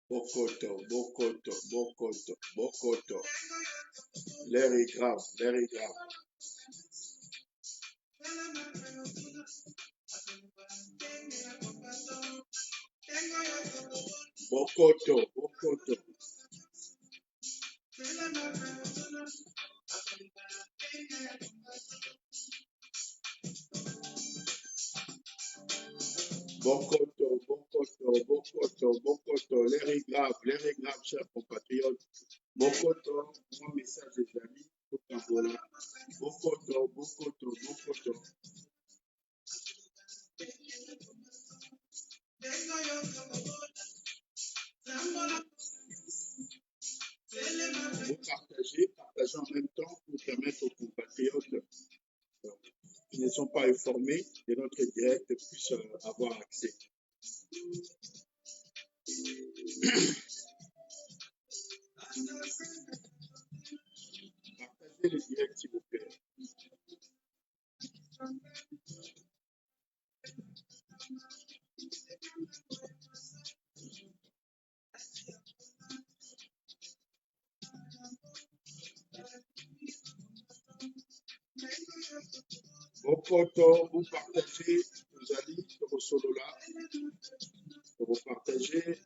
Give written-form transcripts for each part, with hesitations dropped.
Bokoto, Bokoto, Bokoto, Bokoto. L'air est grave, l'air est grave. Bokoto, Bokoto. Bokoto, Bokoto, Bokoto, Bokoto. L'air est grave, chers compatriotes. Bokoto, mon message des amis, tout en voilà. Bokoto, Bokoto, Bokoto. Vous partagez en même temps pour permettre aux compatriotes qui ne sont pas informés de notre direct puissent avoir accès. Partagez le direct, s'il vous plaît. Bokoto, vous partagez, vous allez sur vos solos là, vous partagez.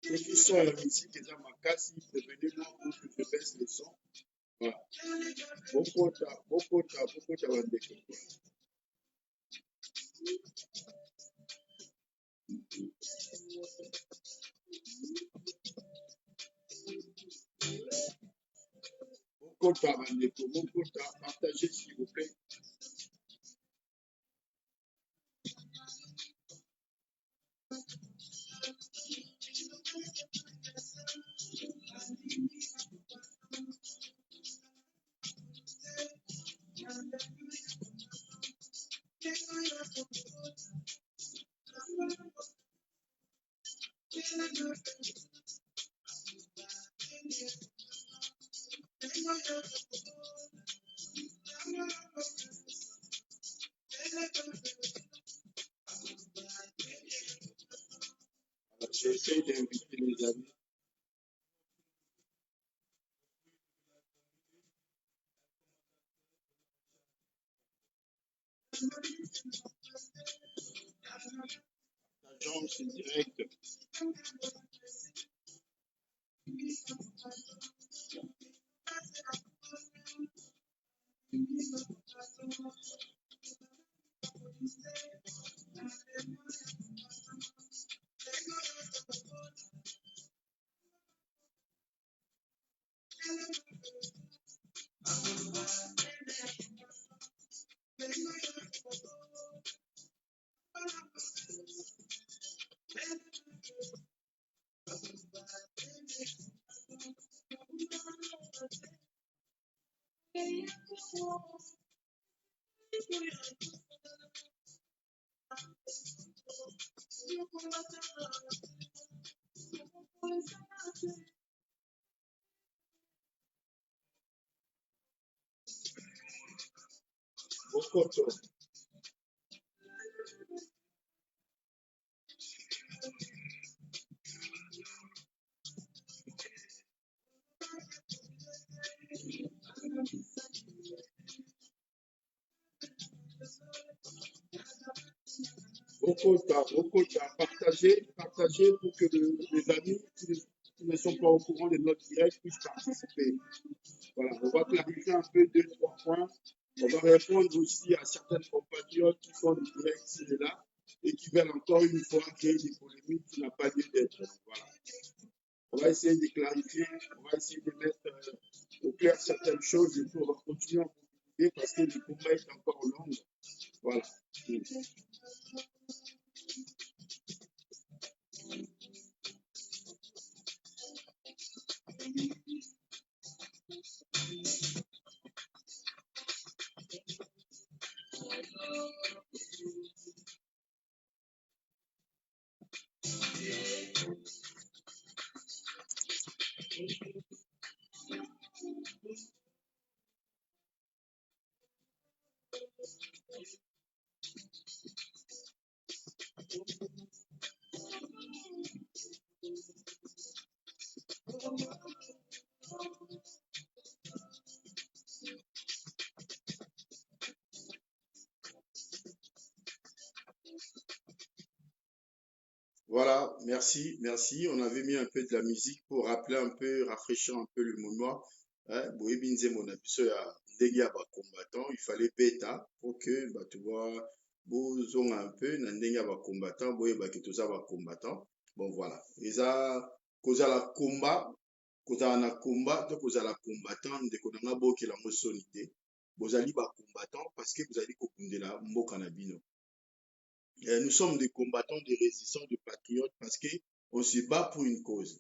Ceux qui sont à la musique et dans ma casse, prévenez-moi pour que je baisse le son. Voilà. Bokota, Bandeko. Bokota, Bandeko, Bokota, partagez s'il vous plaît. J'essaie d'inviter les amis. La jambe, c'est direct. Bokoto. Bokota, partagez pour que les amis qui ne sont pas au courant de notre direct puissent participer. Voilà, on va clarifier un peu 2-3 points. On va répondre aussi à certaines compatriotes qui font du direct ci et là et qui veulent encore une fois créer des polémiques qui n'ont pas lieu d'être. Voilà. On va essayer de clarifier, on va essayer de mettre au clair certaines choses et puis on va continuer à mobiliser parce que le combat est encore long. Voilà. Voilà, merci, merci. On avait mis un peu de la musique pour rappeler un peu, rafraîchir un peu le mémoire. Hein, boyebi nzembo na biso ya ndenge ya combattant, il fallait beta pour que bah, tu vois, bozonga un peu na ndenge ya combattant, boyeba ke toza combattant. Bon voilà. Eza kozala combat, kozala na combat, to kozala combattant ndeko na nga bokela ngo soni te. Bozali combattant parce que bozali kokundela mboka na bino. Nous sommes des combattants, des résistants, des patriotes parce qu'on se bat pour une cause.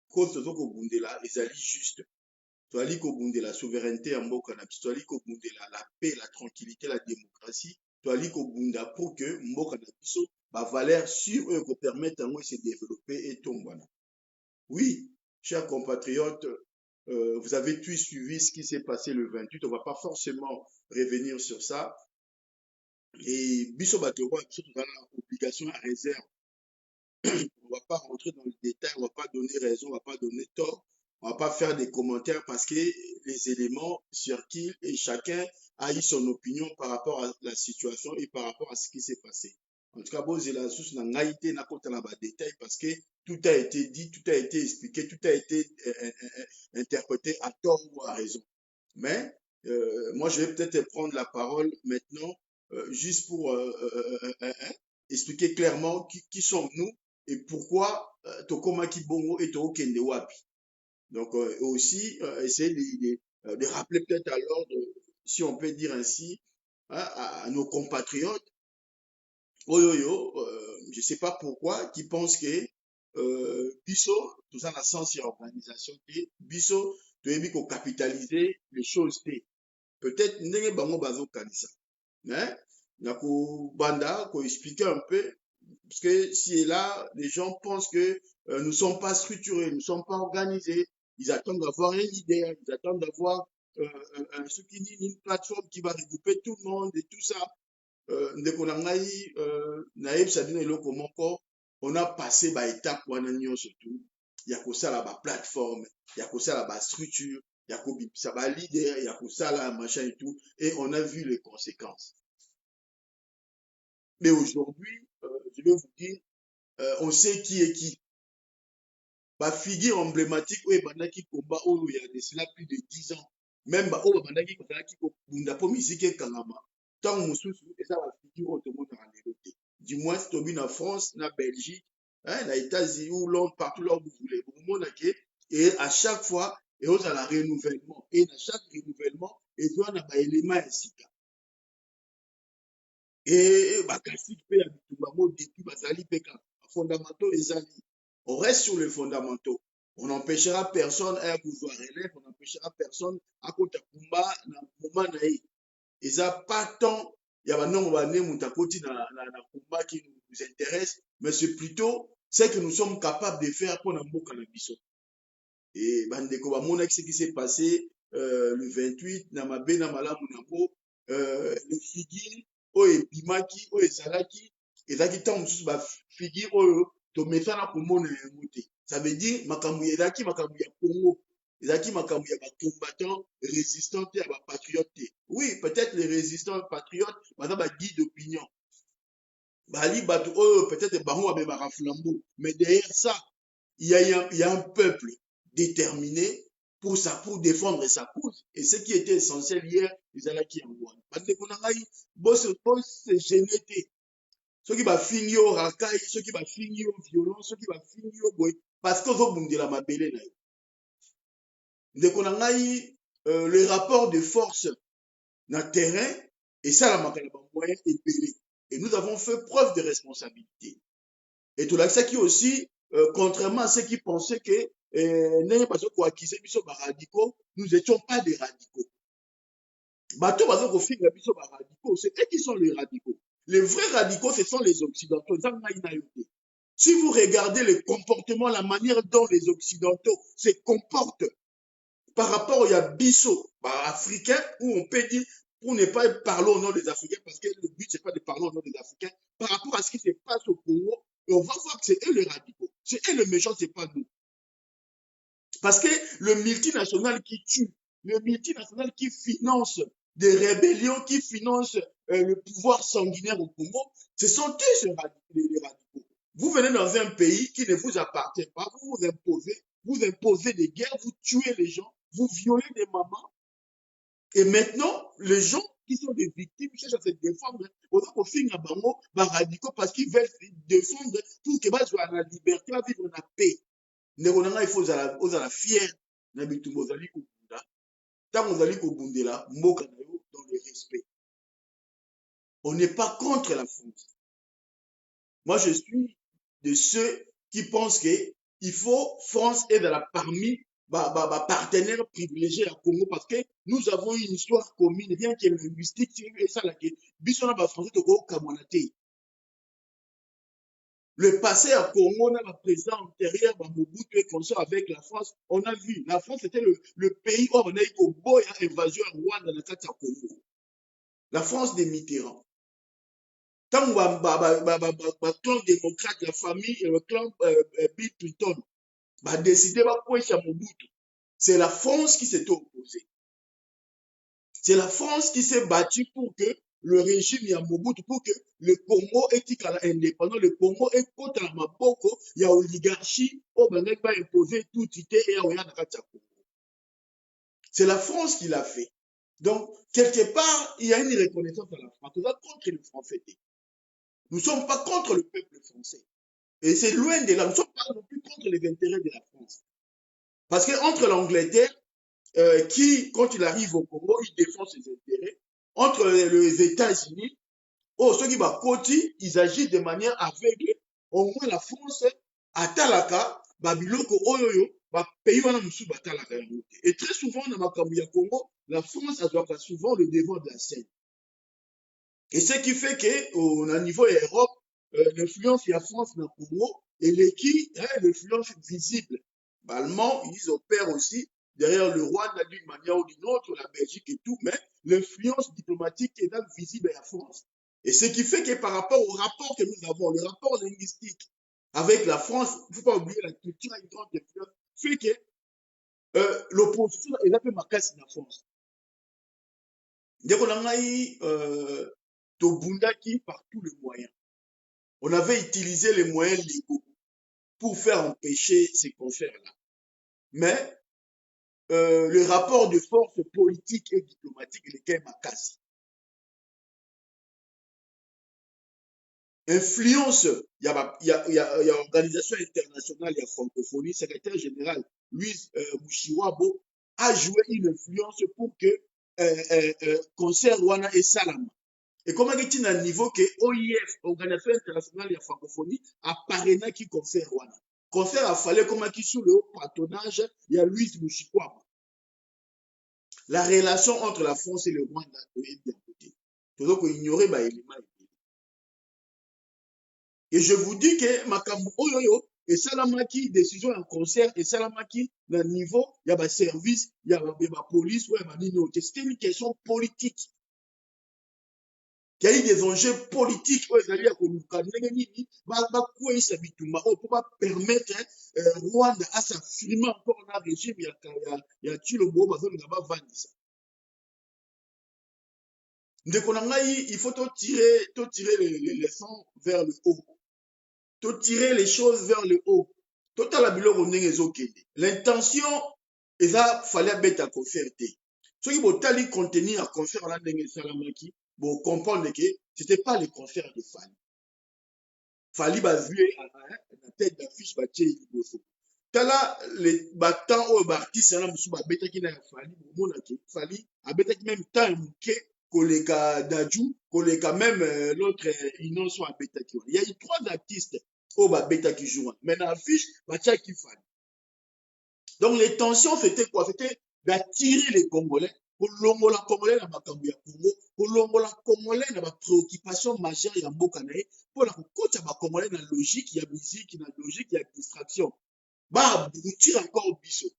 Cause de Kobundela, les alliés justes. Toali Kobundela, la souveraineté en Mboka, Toali Kobundela, la paix, la tranquillité, la démocratie. Toali Kobunda pour que Mboka Nabiso, ma valeur sûre eux, qu'on permette à moi de se développer et tomber. Oui, chers compatriotes, vous avez tous suivi ce qui s'est passé le 28. On ne va pas forcément revenir sur ça. Et Biso Batewa, Biso, on a l'obligation à réserve. On ne va pas rentrer dans le détail, on ne va pas donner raison, on ne va pas donner tort, on ne va pas faire des commentaires parce que les éléments circulent et chacun a eu son opinion par rapport à la situation et par rapport à ce qui s'est passé. En tout cas, bon, j'ai la source dans l'AIT, n'a pas dans détail parce que tout a été dit, tout a été expliqué, tout a été interprété à tort ou à raison. Mais moi, je vais peut-être prendre la parole maintenant juste pour expliquer clairement qui sommes-nous et pourquoi Tokoma Kibongo et Toko Kende Wapi. Donc, aussi, essayer de rappeler peut-être à l'ordre, si on peut dire ainsi, hein, à nos compatriotes, je ne sais pas pourquoi, qui pensent que Bisso, tout ça, la sens et organisation, Bisso, tu as capitaliser les choses. Peut-être, ndenge bango bazo kanisa. Mais, na ko banda, ko expliquer un peu, parce que si et là, les gens pensent que nous ne sommes pas structurés, nous ne sommes pas organisés. Ils attendent d'avoir un leader, ils attendent d'avoir une plateforme qui va regrouper tout le monde et tout ça. Ndeko na ngai, nayebisa bino eloko moko, on a passé ba étape wana nyonso tout. Ya kosala ba plateforme, ya kosala ba structure, ya kobimisa ba leader, ya kosala machin et tout, et on a vu les conséquences. Mais aujourd'hui, je vais vous dire, on sait qui est qui. Ba figure emblématique oyo ebandaki komba oyo ya de cela plus de 10 ans. Même ba oyo babandaki kozalaki kobunda po misiki ekangama. Ntango mosusu eza ba figure oyo tomonaka lelo te. Du moins tobi na France, na Belgique, hein, na États-Unis ou Londres, partout là où vous voulez. Omonake et à chaque fois et ozala renouvellement. Et na chaque renouvellement ezwa na ba éléments ya sika. Et bakasi mpe ya bitumba mo depuis bazali mpe kaka fondamentaux ezali. On reste sur les fondamentaux. On n'empêchera personne à pouvoir relève, on n'empêchera personne à côté kumba na moment naï. Et ça pas tant il y a non bané mutakoti na kumba qui nous intéresse, mais c'est plutôt ce que nous sommes capables de faire pour mboka na biso. Et bandeko ba mona ce qui s'est passé le 28 na mabe na malamu nango le figure oyo ebimaki oyo ezalaki ezalaki ntango mosusu bafigure oyo tomesana komona yango te. Ça veut dire makambo ezalaki makambo ya Congo, ezalaki makambo ya bacombattant résistant te ya bapatriote te. Oui, peut-être les résistants patriotes baza baguide d'opinion bali bato oyo peut-être bango babemaka flambeau, mais derrière ça il y a un peuple déterminé pour ça, pour défendre sa cause. Et ce qui était essentiel hier, ils allaient qui en voient. Parce que qu'on a eu, boss se gêner. Ceux qui va finir au racaille, ceux qui va finir au violon, ceux qui va finir au boy. Parce que vous de la mabélé. Donc on a eu le rapport de force dans le terrain, et ça, la moyen est belé. Et nous avons fait preuve de responsabilité. Et tout ça qui aussi, contrairement à ceux qui pensaient que nous n'étions pas des radicaux. C'est eux qui sont les radicaux. Les vrais radicaux, ce sont les Occidentaux. Si vous regardez le comportement, la manière dont les Occidentaux se comportent par rapport au Yabiso africain, où on peut dire, pour ne pas parler au nom des Africains, parce que le but, c'est pas de parler au nom des Africains, par rapport à ce qui se passe au Congo, et on va voir que c'est eux les radicaux. C'est eux les méchants, c'est pas nous. Parce que le multinational qui tue, le multinational qui finance des rébellions, qui finance le pouvoir sanguinaire au Congo, ce sont eux les radicaux. Vous venez dans un pays qui ne vous appartient pas, vous imposez des guerres, vous tuez les gens, vous violez des mamans. Et maintenant, les gens qui sont des victimes cherchent à se défendre. Au final, radicaux parce qu'ils veulent se défendre pour que la liberté, vivre dans la paix. Il faut la fier. Tant vous allez au Bundela, dans le respect. On n'est pas contre la France. Moi, je suis de ceux qui pensent qu'il faut France est parmi partenaires privilégiés à Congo parce que nous avons une histoire commune, rien que linguistique, et ça là que bisona ba français to ko kamonate. Le passé à Congo, on a la présence antérieure à Mobutu et consort avec la France. On a vu, la France était le pays où on a eu au boy invasion à Rwanda dans le Congo. La France des Mitterrand. Tant que clan démocrate, la famille, le clan Bill Clinton, décidé de Mobutu. C'est la France qui s'est opposée. C'est la France qui s'est battue pour que le régime ya Mobutu, pour que le Congo est indépendant, le Congo est contre la Maboko, il y a oligarchie, va imposer tout et c'est la France qui l'a fait. Donc, quelque part, il y a une reconnaissance à la France. On va contre le français. Nous ne sommes pas contre le peuple français. Et c'est loin de là. Nous ne sommes pas non plus contre les intérêts de la France. Parce qu'entre l'Angleterre, qui, quand il arrive au Congo, il défend ses intérêts, entre les États-Unis, ceux qui va côté, ils agissent de manière aveugle. Au moins, la France, à Talaka, Babiloko, Oyoyo, pays wana musu batalaka. Et très souvent, dans makambo ya Congo, la France a souvent le devant de la scène. Et ce qui fait qu'au niveau de l'Europe, l'influence de la France dans le Congo, et l'influence visible. Allemand, ils opèrent aussi derrière le Rwanda d'une manière ou d'une autre, la Belgique et tout, mais l'influence diplomatique est là visible à la France. Et ce qui fait que par rapport au rapport que nous avons, le rapport linguistique avec la France, il ne faut pas oublier la culture a une grande influence, fait que l'opposition est un peu marquée sur la France. Dès qu'on a eu Tobundaki par tous les moyens. On avait utilisé les moyens légaux pour faire empêcher ces concerts-là. Mais le rapport de force politique et diplomatique est quand même à casse. Influence, il y a l'Organisation internationale de la francophonie, secrétaire général Louise Mushiwabo a joué une influence pour que concert Wana et Salama. Et comment est-il à un niveau que OIF, Organisation internationale de la francophonie, a parrainé qui concert Wana. Concert a fallu comment qui sous le haut patronage, il y a Louise Mushiwabo. La relation entre la France et le Rwanda est bien côté. Donc, ignorer l'élément. Et je vous dis que makambo oyoyo et salamaki décision en concert et salamaki le niveau il y a ba service il y a ba police ouais ba nini c'était une question politique. Il y a eu des enjeux politiques où ils allaient koluka ndenge nini ba quoi ça bituma pour pas permettre Rwanda à s'affirmer encore dans le régime il y a Tshilombo bazoni na ba vandisa. Ndeko na ngai il faut tirer les leçons vers le haut. Tirer les choses vers le haut. L'intention, il fallait mettre à confère. Ceux qui vont contenir à confère là, vous comprendre que ce n'était pas le confère de Fali. Fali va jouer à la tête d'affiche, va tirer le bosso. Tala, les battants ou artistes, là, monsieur, va bêter qui n'a Fali, Fali, a bêter même temps, koleka Dadju, koleka même l'autre, ils n'ont soit bêter qui. Il y a eu 3 artistes. Bêta qui joue. Mais dans l'affiche, qui fan. Donc les tensions, c'était quoi? C'était d'attirer les Congolais, pour l'ongola Congolais dans ma Congo, pour l'ongola Congolais dans ma préoccupation majeure, il y a Mbokanae, pour la côte, il y a Congolais dans la logique, il y a musique, il y a logique, il y a distraction. Boutir encore au biseau.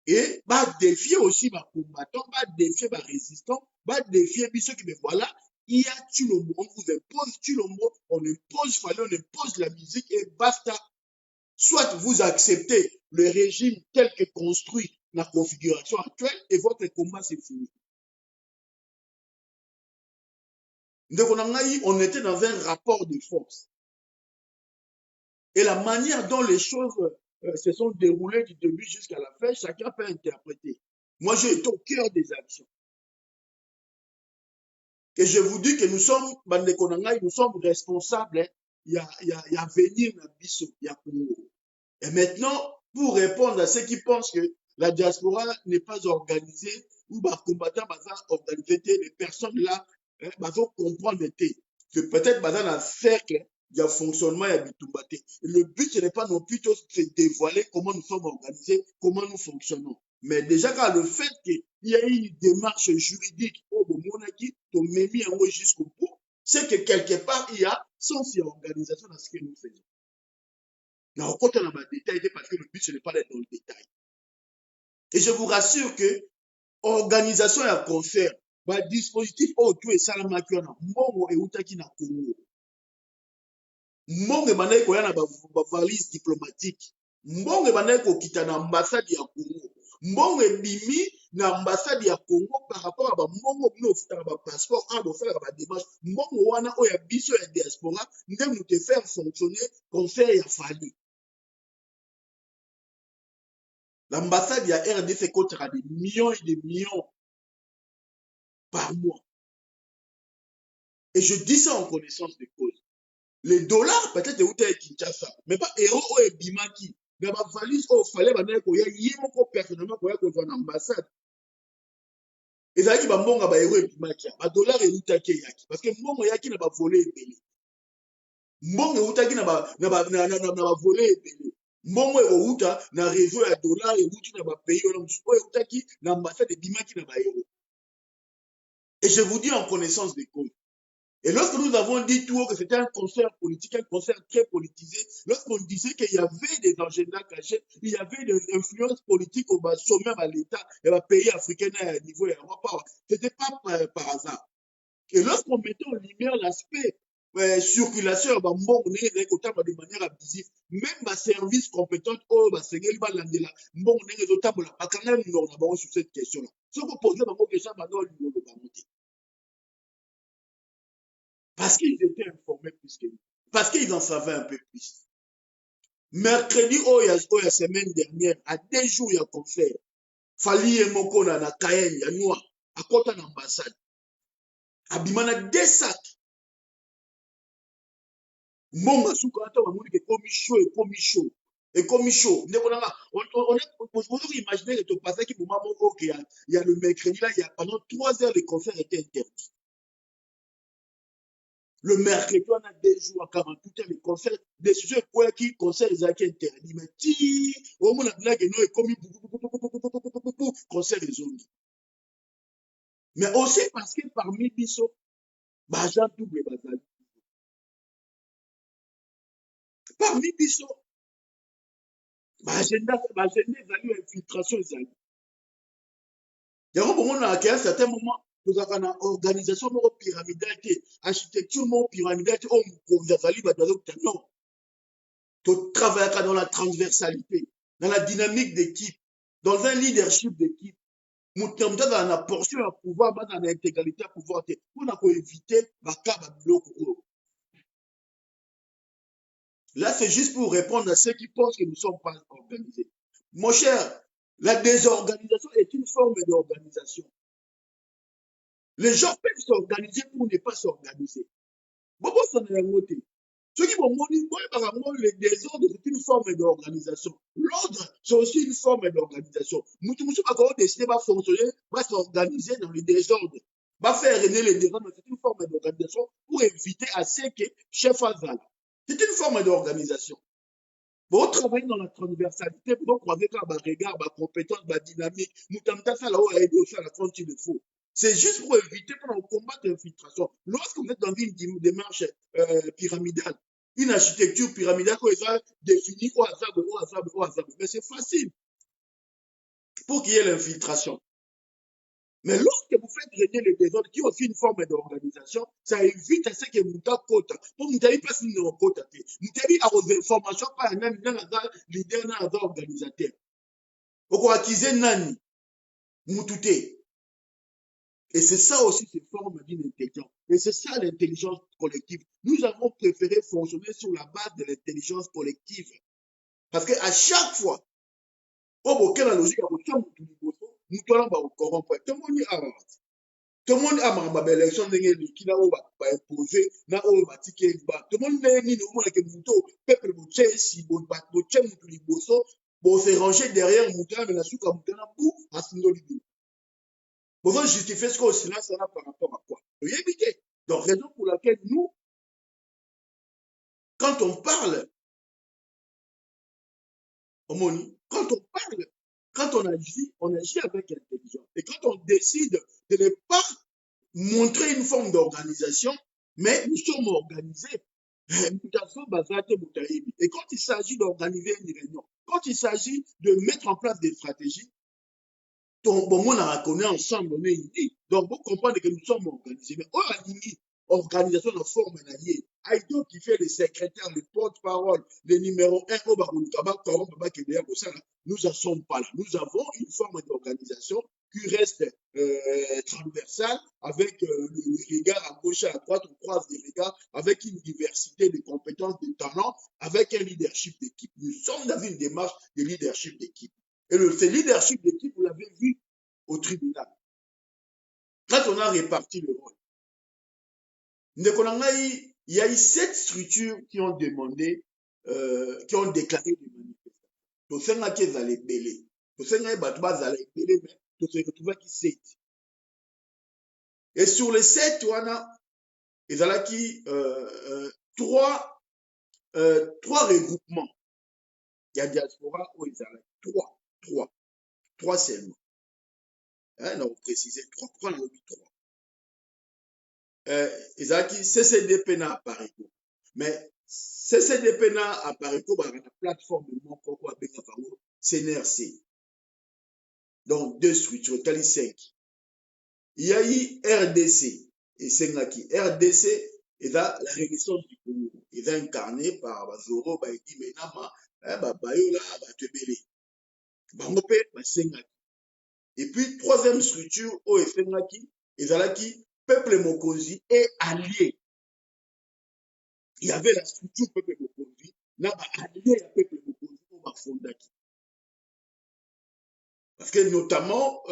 Et défier aussi ma combattant, défier ma résistant, défier biseau qui me voilà. Il y a Tshilombo, on vous impose Tshilombo, on impose Fali, on impose la musique et basta. Soit vous acceptez le régime tel que construit la configuration actuelle et votre combat c'est fini. On était dans un rapport de force. Et la manière dont les choses se sont déroulées du début jusqu'à la fin, chacun peut interpréter. Moi, j'ai été au cœur des actions. Et je vous dis que nous sommes, nous sommes responsables. Il y a venir dans Bisso, il y a Congo. Et maintenant, pour répondre à ceux qui pensent que la diaspora n'est pas organisée, ou les combattants sont organisés, les personnes là, vont comprendre que peut-être dans un cercle, il y a fonctionnement, il y a bitumbate. Le but, ce n'est pas non plus de se dévoiler comment nous sommes organisés, comment nous fonctionnons. Mais déjà, quand le fait qu'il y a une démarche juridique au Monaki, jusqu'au bout, c'est que quelque part, il y a sens et organisation dans ce que nous faisons. Là, on compte dans le détail parce que le but, ce n'est pas d'être dans le détail. Et je vous rassure que organisation et concert, dispositif autour et salama qui en a, mongo et outaki na Congo. Mongo banaye ko yana ba valise diplomatique. Mongo banaye ko kita na ambassade ya Congo. Mongo bimi na ambassade ya Congo par rapport à ba mongo bino ofutaka ba passeport a bo faire ba démarche. Mongo wana o ya biso ya diaspora ndenge te faire fonctionner concert ya fali. L'ambassade ya RDC coûtera des millions et des millions par mois. Et je dis ça en connaissance de cause. Les dollars, peut-être, où t'es Kinshasa, mais pas héros ou Bimaki. Mais ma valise, il fallait que y ait mon personnellement pour y en ambassade. Et ça dit, bon, bah, héros et Bimaki. Ma dollar est où t'es Yaki. Parce que mon Yaki n'a pas volé et belé. Mon Yaki n'a pas volé et belé. Mon Yaki n'a réseau à dollar et où tu n'as pas payé. L'ambassade de Bimaki n'a pas héros. Et je vous dis en connaissance de cause. Et lorsque nous avons dit tout haut que c'était un concert politique, un concert très politisé, lorsqu'on disait qu'il y avait des agendas cachés, il y avait des influences politiques au sommet à l'État et au pays africain à niveau européen, ce n'était pas par hasard. Et lorsqu'on mettait en lumière l'aspect circulation, de manière abusive, même ma service compétente, sur cette question-là. Ce qu'on posait dans mon question, parce qu'ils étaient informés plus que nous. Parce qu'ils en savaient un peu plus. Mercredi, la semaine dernière, à 2 jours, il y a concert. Fali et Moko na Kayen, il y a Noir, à côté de l'ambassade. Abimana 2 sacs. Monga Soukata, on dit que comme chaud et comme chaud. Et comme chaud. Vous imaginez que tu passes qui pour maman, il y a le mercredi là, il y a pendant 3 heures, les concerts étaient interdits. Le mercredi, on a 2 jours à 48 heures, les concerts, des sujets qui concerts les acquis interdits. Mais si, au moins, la blague est comme concert les ondes. Mais aussi parce que parmi Bisso, Bajan double Bazali. Parmi Bisso, Bagenda Zali, infiltration Zali. Il y a un certain moment, nous avons une organisation pyramidale, architecture pyramidale, non. Tu travailles dans la transversalité, dans la dynamique d'équipe, dans un leadership d'équipe. Nous sommes dans la portion à pouvoir, dans l'intégralité à pouvoir, pour éviter la Là, c'est juste pour répondre à ceux qui pensent que nous ne sommes pas organisés. Mon cher, la désorganisation est une forme d'organisation. Les gens peuvent s'organiser pour ne pas s'organiser. Bobo s'en est noté. Ceux qui vont mourir, le désordre, c'est une forme d'organisation. L'ordre, c'est aussi une forme d'organisation. Nous sommes encore décidé de fonctionner, de s'organiser dans le désordre. Va faire régner le désordre, c'est une forme d'organisation pour éviter à ce que chef Azal. C'est une forme d'organisation. Vous travaillez dans la transversalité, vous croisez là, regard, compétence, dynamique, nous sommes ça là-haut à aider aussi à la quand il le faut. C'est juste pour éviter, pour combattre l'infiltration. Lorsque vous êtes dans une démarche pyramidale, une architecture pyramidale qui est définie au hasard, mais c'est facile pour qu'il y ait l'infiltration. Mais lorsque vous faites régner les désordres, qui est aussi une forme d'organisation, ça évite à ce que vous ayez quota. Pour vous avez pas signé un quota. Vous avez aux informations par un leader, un organisateur. Vous acquisez nani, moutouté. Et c'est ça aussi, ces formes d'intelligence. Et c'est ça l'intelligence collective. Nous avons préféré fonctionner sur la base de l'intelligence collective. Parce qu'à chaque fois, aucun logique, nous allons corrompre. Tout le monde a ma élection qui n'a pas imposé, n'a pas ticket. Tout le monde n'a ni nous que Mouto, peuple Mouché, si bon, Mouché, Moutou Liboso, bon, c'est rangé derrière Mouta, mais la souka Mouta n'a pas à Sindolibi. Vous justifier ce qu'on se lance là par rapport à quoi? Éviter. Donc, raison pour laquelle nous, quand on parle, quand on agit avec intelligence. Et quand on décide de ne pas montrer une forme d'organisation, mais nous sommes organisés. Et quand il s'agit d'organiser une réunion, quand il s'agit de mettre en place des stratégies, bon, on a reconnu ensemble, on est unis. Donc, vous comprenez que nous sommes organisés. Mais organisation de forme alliée. Aïdo qui fait le secrétaire, le porte-parole, le numéro 1, nous n'en sommes pas là. Nous avons une forme d'organisation qui reste transversale, avec le regard à gauche et à droite, on croise des regards, avec une diversité de compétences, de talents, avec un leadership d'équipe. Nous sommes dans une démarche de leadership d'équipe. Et ce leadership d'équipe, vous l'avez vu au tribunal. Quand on a réparti le rôle, il y a eu 7 structures qui ont demandé, qui ont déclaré des manifestations. Donc, c'est là qu'ils allaient belé. Donc, c'est là qu'ils allaient belé, mais on se retrouvait qui 7. Et sur les 7, il y a qui 3 regroupements. Il y a diaspora où il y a 3 seulement. Hein, on précisait 3. Pourquoi on a mis 3? Il y a qui CCDP n'a pas répondu. Mais CCDP n'a pas répondu à la plateforme de mon propre CNRC. Donc, 2 structures, Tali 5. Il y a eu RDC et Sengaki. RDC est la Renaissance du Congo. Il est incarné par Zoro, Baïdi, Menama, Bayola, Batebele. Bangope, Sengaki. Et puis, 3e structure, au Sengaki, il y a qui Peuple Mokonzi est allié. Il y avait la structure Peuple Mokonzi, là, allié à Peuple Mokonzi, on va fonder. Parce que notamment,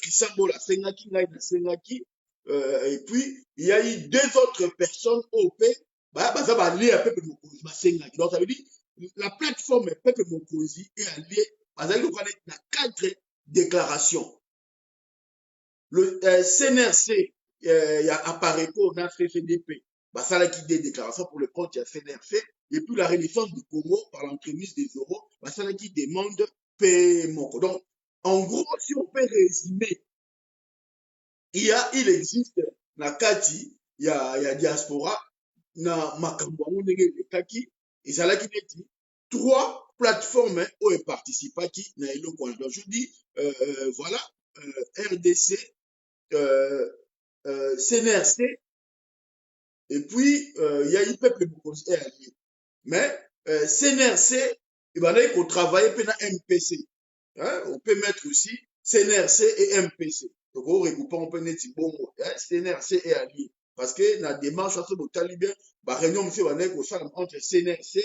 Christian Bola, Sengaki, Naïna Sengaki, et puis, il y a eu 2 autres personnes OP, ça va allier à Peuple Mokonzi, Sengaki. Donc, ça veut dire, la plateforme Peuple Mokonzi est alliée, parce qu'il y a 4 déclarations. Le CNRC, il y a Apareco, on a CCDP, ça là qui des déclarations pour le compte, il y a CNRC, et puis la Renaissance du Congo, par l'entremise des euros, ça là qui demande paiement. Donc, en gros, si on peut résumer, il existe na kati, il y a diaspora, na makambo ndenge lekaki, ezalaki neti 3 plateformes où ils participent na eloko wana. Donc je dis voilà, RDC, CNRC, et puis il y a eu Peuple Mokonzi allié. Mais CNRC, il faut travailler pendant MPC. Hein, on peut mettre aussi CNRC et MPC. Donc, on peut mettre bon, CNRC et allié. Parce que dans la démarche, la réunion entre CNRC,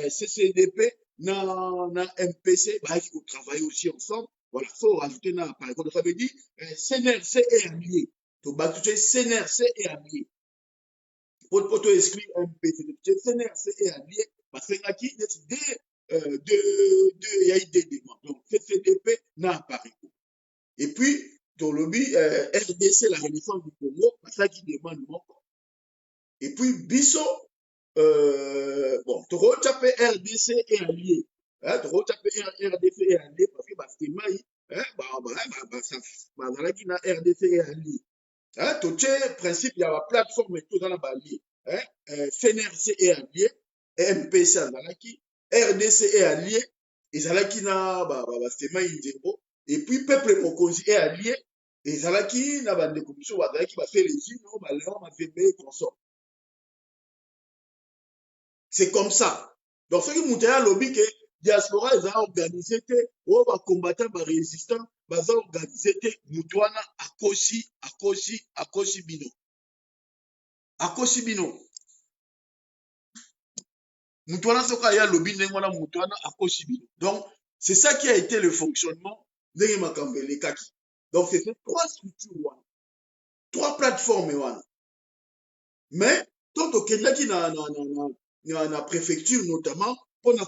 CCDP, MPC, il faut travailler aussi ensemble. Voilà, il faut rajouter par exemple, ça veut dire CNRC et allié. Donc, CNRC et allié. Pour te exclure MPC, CNRC et allié, parce que il y a eu des demandes. Donc, CCDP n'a pas répondu. Et puis, dans le lobby, RDC, la Renaissance du Congo, c'est ça qui demande mon corps. Et puis, Bisso, bon, tu retapes RDC et allié. Tu retapes RDC et allié parce que c'est maï, ça qui n'a RDC et allié. Tu as principe, il y a la plateforme et tout dans la allié. CNRC est allié, MPC Azalaki, RDC est allié, Ezalaki na Sema Indembo, et puis Peuple Mokonzi est allié, Ezalaki na des commissions qui va faire les unions, Léon m'a fait payer consort. C'est comme ça. Donc, ce qui m'a dit à lobby que diaspora ils ont organisé, ou va combattre, va résistant, va organiser, Moutouana, Akosi Bino. akosi bino mutu wana soki aya lobi ndenge wana mutu wana akosi bino. Donc c'est ça qui a été le fonctionnement ndenge makambo elekaki. Donc c'était trois structures wana, trois plateformes wana. Mais tant tokendaki na préfecture notamment mpona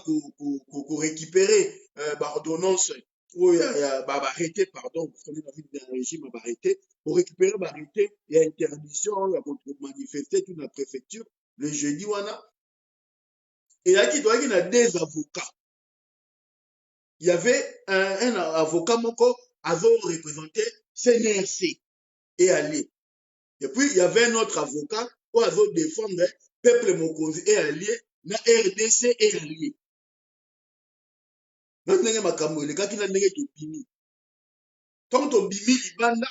récupérer baordonnance oyo arrêté, pardon, parce qu'on est dans un régime arrêté, pour récupérer arrêté, il y a interdiction, il y a manifester toute la préfecture le jeudi wana. Et là, il y a des avocats. Il y avait un avocat moko avait représenté CNRC et allié. Et puis il y avait un autre avocat qui avait défendre peuple mokonzi et allié na RDC et allié. Donc ndenge makambo le gars qui na ndenge to bimi. Quand on bimi libanda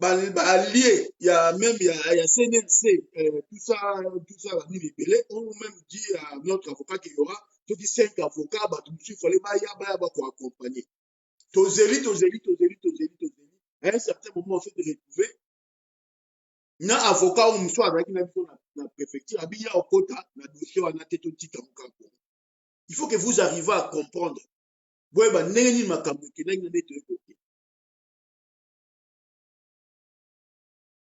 ba allié, il y a même il y a CNRC, tout ça va ni libéré. On même dit à notre avocat qu'il y aura tout 5 avocats, bah tout il fallait ba ko accompagner. Tozeli. À un certain moment on s'est retrouvé na avocat ou mso avec na préfecture abiya okota na dossier wana teto tika mukambo. Il faut que vous arrivez à comprendre. Boye ba ndenge ni makambo kenenge na neto ekoki.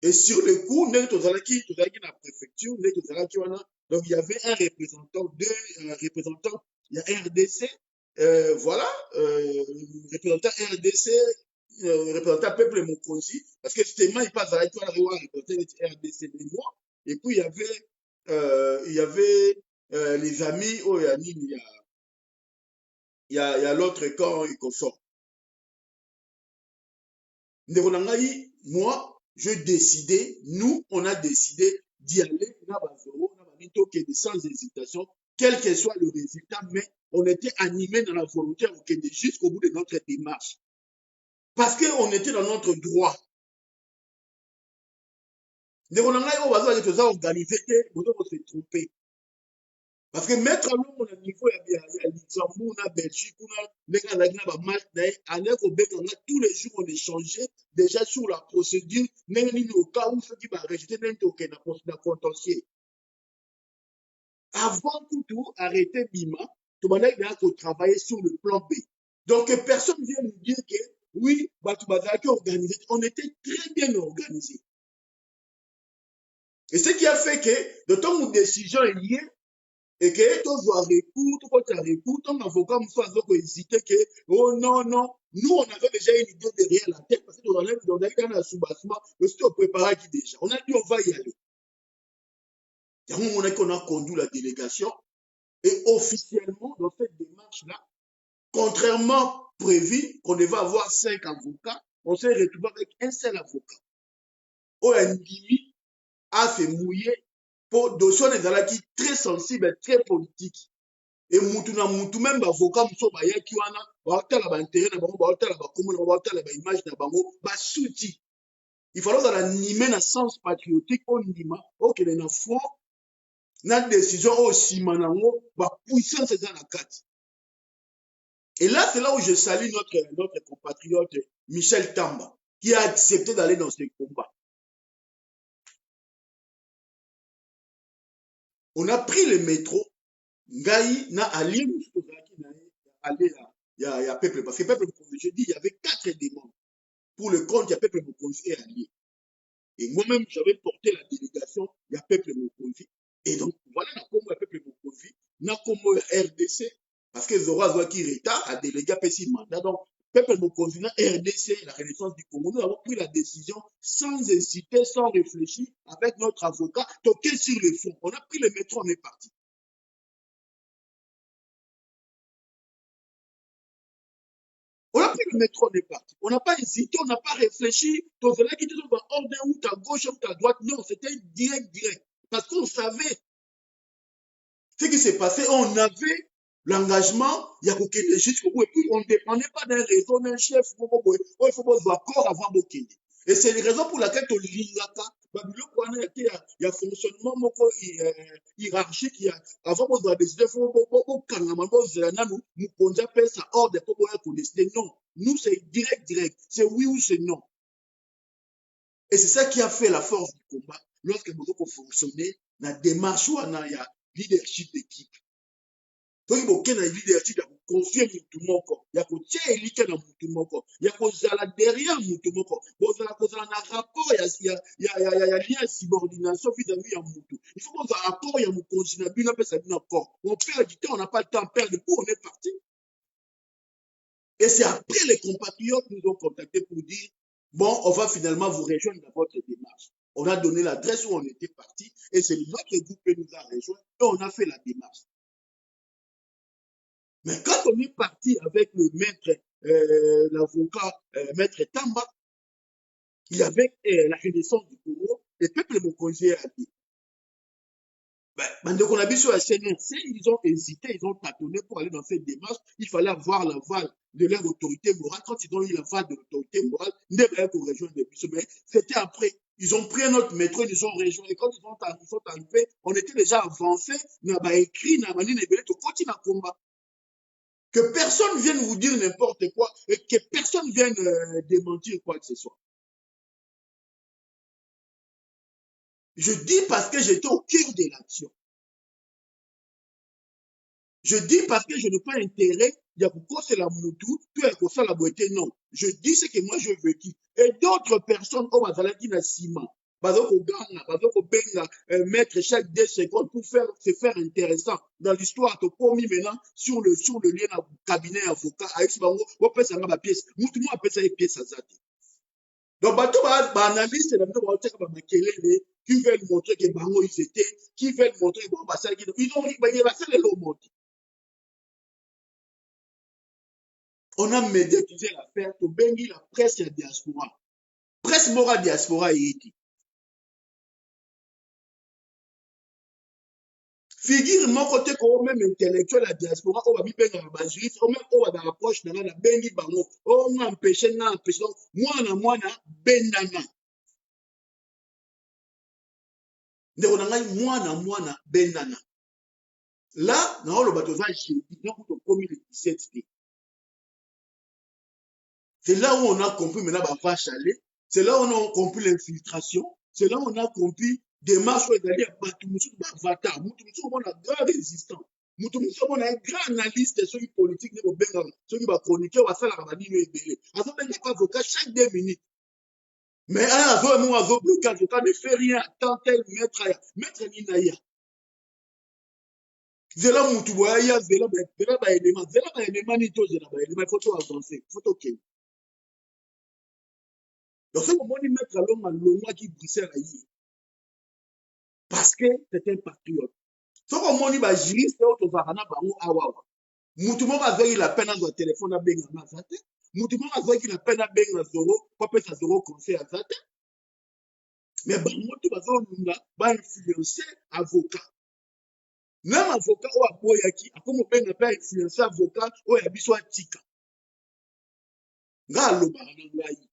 Et sur le coup, ndenge tozalaki na préfecture, ndenge tozalaki wana, donc il y avait un représentant, deux représentants, il y a RDC, voilà, représentant RDC, représentant peuple mokonzi, parce que justement il passe à la représentant RDC de moi, et puis il y avait les amis, oh il y a l'autre camp il consort. Moi j'ai décidé, nous on a décidé d'y aller sans hésitation, quel que soit le résultat, mais on était animé dans la volonté jusqu'au bout de notre démarche. Parce qu'on était dans notre droit. On a organisé, on s'est trompé. Parce que mettre à l'eau, on a niveau, il y a Luxembourg, on a Belgique, on a tous les jours, on échangeait déjà sur la procédure, même au cas où ceux qui vont rejeter le contentieux. Avant tout, arrêter Bima, tout le monde a travailler sur le plan B. Donc, personne ne vient nous dire que oui, organisé. On était très bien organisé. Et ce qui a fait que, de temps où décision est liée, et que tu dois recours, ton avocat me fait hésiter que, oh non, nous on avait déjà une idée derrière la tête, parce que on a dans un sous-bassement, mais c'était préparé qui déjà. On a dit on va y aller. Il y a un moment qu'on a conduit la délégation, et officiellement, dans cette démarche-là, contrairement prévu qu'on devait avoir 5 avocats, on s'est retrouvé avec un seul avocat. Olandimi a fait mouiller pour dossier qui est très sensible, très politique. Et moutou même avocat mousso baya qui wana baotala ba intérêt na bango baotala ba komona baotala ba image na bango ba souti. Il faut alors animer na sens patriotique on ndima okele na fond na décision au simanango ba puissance dans la carte. Et là c'est là où je salue notre compatriote Michel Tamba qui a accepté d'aller dans ce combat. On a pris le métro ngai na ali aller il y a peuple parce que peuple je dis il y avait 4 demandes pour le compte il y a peuple Mokonzi et allié. Et moi-même j'avais porté la délégation il y a peuple Mokonzi et donc voilà na kombo ya peuple Mokonzi na kombo ya RDC parce que Zora Zwaki Reta a délégué à petit mandat donc peuple Mokonzi na RDC la Renaissance du Congo nous avons pris la décision sans hésiter sans réfléchir avec notre avocat toqué sur le fond on a pris le métro on est parti. On a pris le métro, on est parti. On n'a pas hésité, on n'a pas réfléchi. Donc, là qui disent, ordre ou à gauche ou à droite. Non, c'était direct. Parce qu'on savait ce qui s'est passé. On avait l'engagement, il y a aucun jusqu'au bout. Et puis, on ne dépendait pas d'un réseau, d'un chef. Il faut pas d'accord avant Bokindi. Et c'est la raison pour laquelle on lit là. Il y a fonctionnement hiérarchique. Avant, on doit décider, il faut nous appelle ça ordre pour décider. Non, nous, c'est direct. C'est oui ou c'est non. Et c'est ça qui a fait la force du combat lorsque vous fonctionnez dans la démarche où il y a leadership d'équipe. Donc, il y a un leadership, il y a confier mutu moko, il y a kotia elike na mutu moko, il y a kozala derrière mutu moko, kozala na rapport, il y a lien de subordination vis-à-vis ya mutu. Il faut qu'on ait accord, il y a mon continent, il y a accord. On perd du temps, on n'a pas le temps de perdre, où on est parti. Et c'est après les compatriotes nous ont contactés pour dire, bon, on va finalement vous rejoindre dans votre démarche. On a donné l'adresse où on était parti, et c'est notre groupe qui nous a rejoints, et on a fait la démarche. Mais quand on est parti avec le maître, l'avocat, maître Tamba, il y avait la renaissance du Congo, et peuple mon conseiller a dit, donc on a vu sur la CNRC, ils ont hésité, ils ont tâtonné pour aller dans cette démarche. Il fallait avoir l'aval de leur autorité morale. Quand ils ont eu l'aval de l'autorité morale, ils n'avaient pas rejoindre les bus. Mais c'était après. Ils ont pris un autre métro, ils nous ont rejoint. Et quand ils sont arrivés, on était déjà avancé. On a écrit, on a dit, on continue à combattre. Que personne vienne vous dire n'importe quoi et que personne vienne démentir quoi que ce soit. Je dis parce que j'étais au cœur de l'action. Je dis parce que je n'ai pas intérêt, il y a pourquoi c'est la moutou, tout est comme ça la beauté, non. Je dis ce que moi je veux dire. Et d'autres personnes, comme Azalaki na Sima, mettre chaque 2 secondes pour se faire intéressant dans l'histoire de commis maintenant sur le lien à cabinet avocat, avec ce bango, on peut s'en avoir pièce. Moutou, moi, appelle ça une pièce à zati. Donc, bateau, analyste, qui veulent montrer que bango, ils étaient, qui veulent montrer que bon, ils ont dit, il va faire le monter. On a médiatisé l'affaire, to bengi la presse ya diaspora. Presse mora diaspora yeti. Figure mon côté qu'on même intellectuel la diaspora, on va bien benga la juriste, on même on va dans la poche na na bengi bango, on a empêché na empêché. Moi na benana. Ndeko na ngai moi na benana. Là, na le bateau va jeudi, donc on commis le 17 mai. C'est là où on a compris maintenant la vache à lait. C'est là où on a compris l'infiltration. C'est là où on a compris des marches où il y a Batumusu, Bavata. Mutumusu, on a un grand résistant. Mutumusu, on a un grand analyste de ceux qui politiques, ceux qui va chroniquer, on va faire la rabanie, nous ébélé. Alors, on n'a pas avocat chaque 2 minutes. Mais un avocat bloqué, avocat ne fait rien. Tant tel maître Ninaya. Zela Mutuboya, Zela Baéléma, Nito, Zela Baéléma, il faut tout avancer. Il faut tout qu'il. Donc, ce moment, il mettre à l'homme à l'homme qui brissait la vie. Parce que c'est un patriote. Ce moment, il va juriste, il va rana bango awawa. Moutoumon va veiller la peine dans le téléphone à benga na zate. Moutoumon va veiller la peine à benga zoro, pas peut sa zoro conseil à zate. Mais bango tu vas va influencer avocat. Même avocat ou aboyaki, a comme benga pas influencer avocat ou yabiso tika. Nga loba na ngai.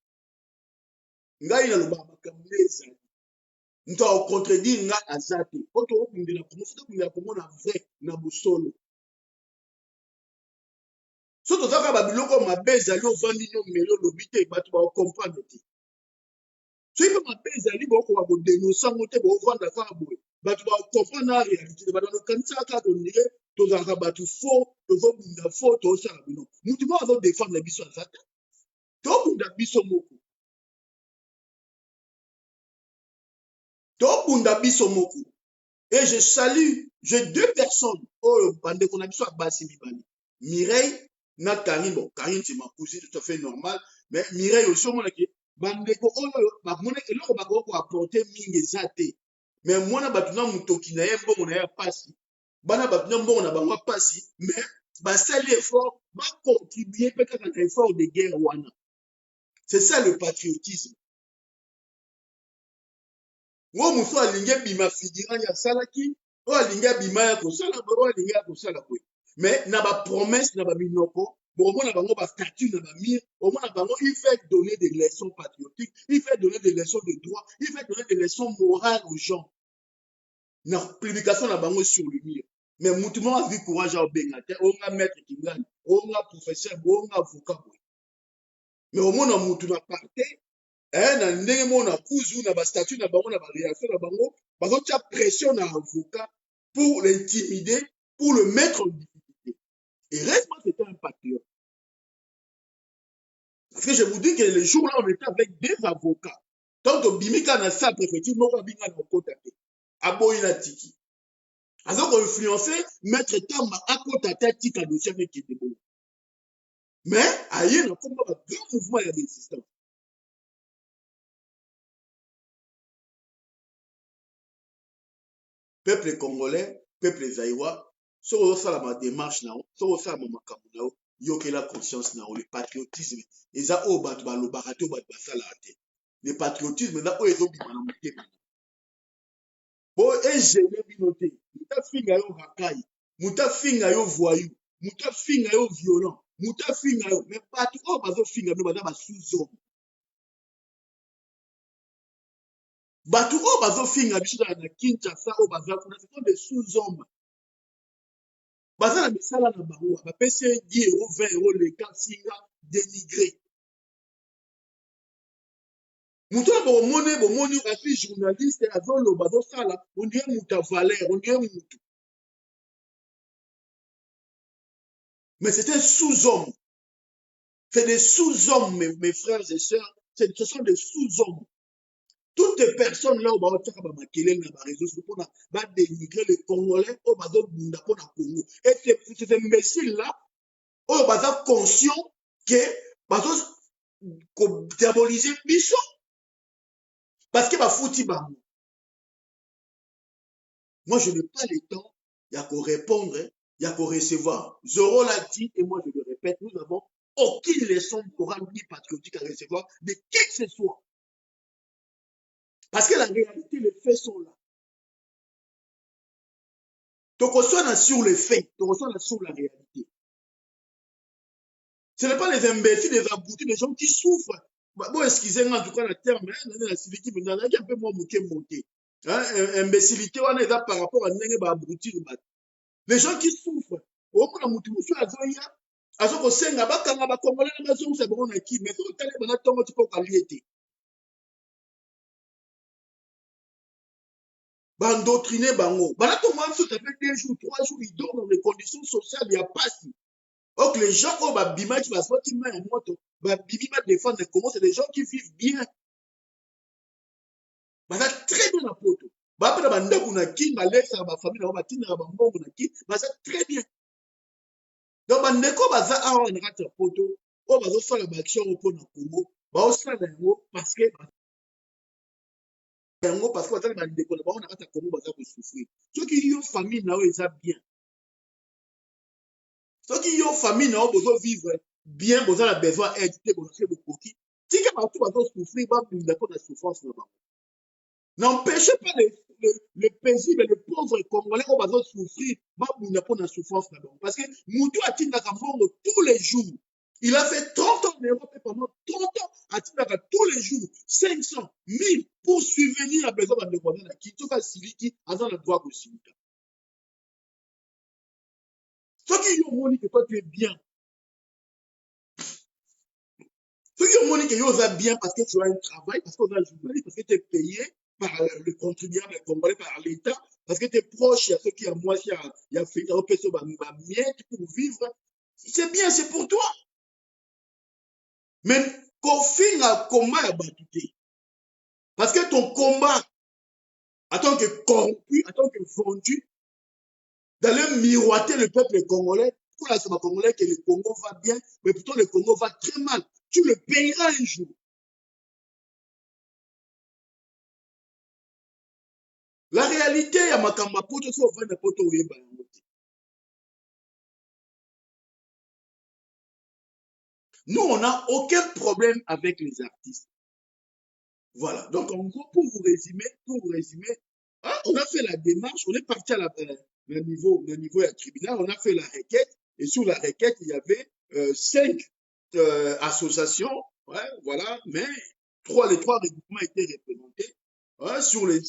Ngai na loba makameza. Nto au contredire nga azate. Oto okundela komofuta kundela komona vrai na busolo. So tozaka babiloko mabe ezali ovandi no melo lobi te bato bakomprendre te. So ipe mabe ezali bokoka kodénonce yango te boovanda kaka boye bato bakomprendre na réalité te bato banokanisaka kaka ondire tozalaka bato faux tozobunda faux tozosala bino mutu moko azodéfendre biso aza te tobunda biso moko. Tobunda biso moko. Et je salue, j'ai 2 personnes oyo bandeko na biso abasi mibale. Mireille na Karine, bon, Karine c'est ma cousine tout à fait normal, mais Mireille aussi on a qui bandeko oyo ba mona eloko ba ko apporter mingi ezate. Mais mona batuna mutoki na ye mbongo na ya pasi. Bana batuna mbongo na bango pasi, mais ba sali effort, ba contribuer peut être à l'effort de guerre wana. C'est ça le patriotisme. Wo muso alinge bima figurant ya salaki, o alinge bima ya kosala, o alinge ya kosala kwe. Mais na ba promesse na ba minoko, bon na bango ba statut na ba mire, au moins na bango il fait donner des leçons patriotiques, il fait donner des leçons de droit, il fait donner des leçons morales aux gens. Na publication na bango sur le mur. Mais mutumo a vu courage à bengate, on a maître Kingani, on a professeur, on a avocat. Mais au moins na mutu na parté na ndenge mo na kuzu na statut na bango na réaction na bango bazotia pression na avocat pour l'intimider, pour le mettre en difficulté. Et Resma, c'était un patriote. Parce que je vous dis que le jour-là, on était avec des avocats. Donc, Bimika na sa préfecture, moko binga na kota te. Aboyi na tiki. Alors, on influencé, mettre Tamba à kota te tika dossier avec Kidebo. Mais, ailleurs, on a comme un grand mouvement de résistance. Peuple congolais, peuple zaïwa, sur ma démarche, sur ma makamuna, yoke la conscience, le patriotisme, et ça, oh, bat balo barato, bat basalate. Le patriotisme, là, oh, ils ont dit, bon, et j'ai binoté, muta finga yo rakai, muta finga yo voyou, muta finga yo violent, muta finga yo, mais pas tout, oh, bazo finga, no, baza ba sous-homme. Batu, oh, bazo finga, bicho na Kinshasa, oh, baza kuna, ce sont des sous-hommes. Baza na misala na bango, bapesi 10 euros, 20 euros, le cas singa dénigré. Mutu na bomoni asi journaliste azoloba azosala on dirait muta valeur, on dirait mutu. Mais c'est un sous-homme. C'est des sous-hommes, mes frères et sœurs. Ce sont des sous-hommes. Toutes les personnes là où on va dénigrer les Congolais, on va le Congo. Et ces imbéciles-là, on va être conscient que on va diaboliser Bichon. Parce qu'il va foutre Bamou. Moi, je n'ai pas le temps, il y a qu'à répondre, il y a qu'à recevoir. Zoro l'a dit, et moi je le répète, nous n'avons aucune leçon morale ni patriotique à recevoir de qui que ce soit. Parce que la réalité, les faits sont là. Donc on soit sur les faits, donc on soit sur la réalité. Ce n'est pas les imbéciles, les aboutis, les gens qui souffrent. Bon, excusez-moi, en tout cas, la terme, la civilité, mais il y a un peu moins monté. Imbécilité, on est là par rapport à aboutir. Les gens qui souffrent. Au moins, la motivation, azo kosenga bakanga bakongolais na bazongusa bango na ki mais soki otali bana ntongo ti mpo kalie te bandoctrine bango bana ntongo wana soki tape 2 jours 3 jours ils dorment dans des conditions sociales ya pasi. Donc les gens oyo babimaki basaki mai ya moto babimi badéfendre Congo, c'est des gens qui vivent bien baza très bien na poto bapena bandako na ki balesaka bafamille nango batindaka bambongo na ki baza très bien. Donc bandeko baza awa na kati ya poto oyo bazosala baaction oyo mpona Congo baosala yango parce que bazali bandeko na bango na kati ya Congo baza kosouffrir. Soki yo famille na yo eza bien, soki yo famille na yo bozovivre bien, boza na besoin aide te bozoke bokoki tika bato bazosouffrir babunda mpona souffrance na bango. N'empêchez pas le paisible, le pauvre Congolais oyo bazosouffrir babunda mpona souffrance na bango parce que mutu atindaka mbongo tous les jours. Il a fait 30 ans en Europe et pendant 30 ans, à tous les jours, 500, 1000 pour subvenir à besoin de Rwanda qui tout cas Siliki a dans le droit de Silika. Ceux qui ont montré que toi tu es bien. Ceux qui ont montré que tu es bien parce que tu as un travail, parce que tu as un journaliste, parce que tu es payé par le contribuable congolais, par l'État, parce que tu es proche, il y a ceux qui ont moi, il y a fait un peu de miette pour vivre. C'est bien, c'est pour toi. Mais qu'au fin à combat à battu. Parce que ton combat, en tant que corrompu, en tant que vendu, d'aller miroiter le peuple congolais, pour la semaine congolais que le Congo va bien, mais plutôt le Congo va très mal. Tu le payeras un jour. La réalité, il y a ma poto, c'est au de poto ou nous, on n'a aucun problème avec les artistes. Voilà. Donc, en gros, pour vous résumer, hein, on a fait la démarche, on est parti à le niveau tribunal, on a fait la requête, et sur la requête, il y avait 5 associations, ouais, voilà, mais les trois regroupements étaient représentés ouais, sur les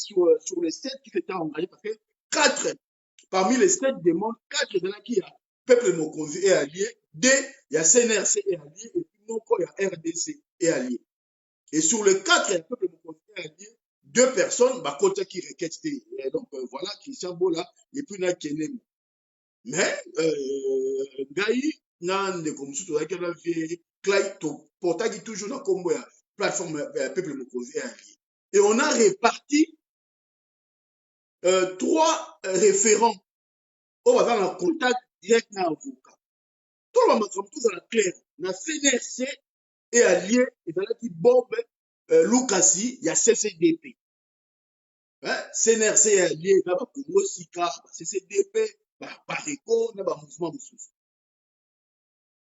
7 qui s'étaient engagés, parce que 4, parmi les 7 demandes, 4 de là qui y a Peuple Mokonzi est allié, 2, il y a CNRC est allié, et puis Moko, il y a RDC est allié. Et sur le 4, il y a un peuple allié, 2 personnes, bah, côté qui requête. Et donc, voilà, Christian Bola, et puis na Kenem. Mais, Gaï, nan de comme ça, avec la vieille, Clay, portage toujours dans combo, plateforme, peuple Mokosi allié. Et on a réparti 3 référents au hasard en contact direct avec l'avocat. Tout le monde comme tout dans la claire. Na CNRC et allié, et dans la qui Bob Lucasi, il y a CCDP. Hein? CNRC et allié, il y a Congo Sika, CCDP, Pareco, il y a mouvement Moussous.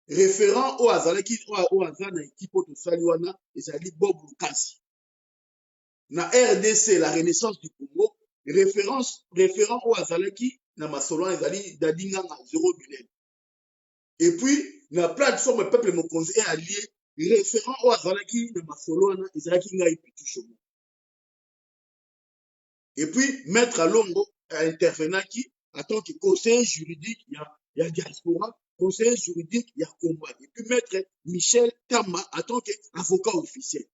Référent au hasard qui au hasard dans l'équipe de Saliwana, et ça dit Bob Lucasi. Na RDC, la Renaissance du Congo, référent au hasard qui na Masolon, ils allaient d'Adinga à 0 billet. Et puis, la plateforme Peuple Mokonzi est allié, référent au Azalaki de Masolona, Izalaki Ngai Pitushomo. Et puis, Maître Longo intervenant qui, en tant que conseiller juridique, il y a diaspora, conseiller juridique, il y a combat. Et puis, Maître Michel Tama, en tant qu'avocat officiel.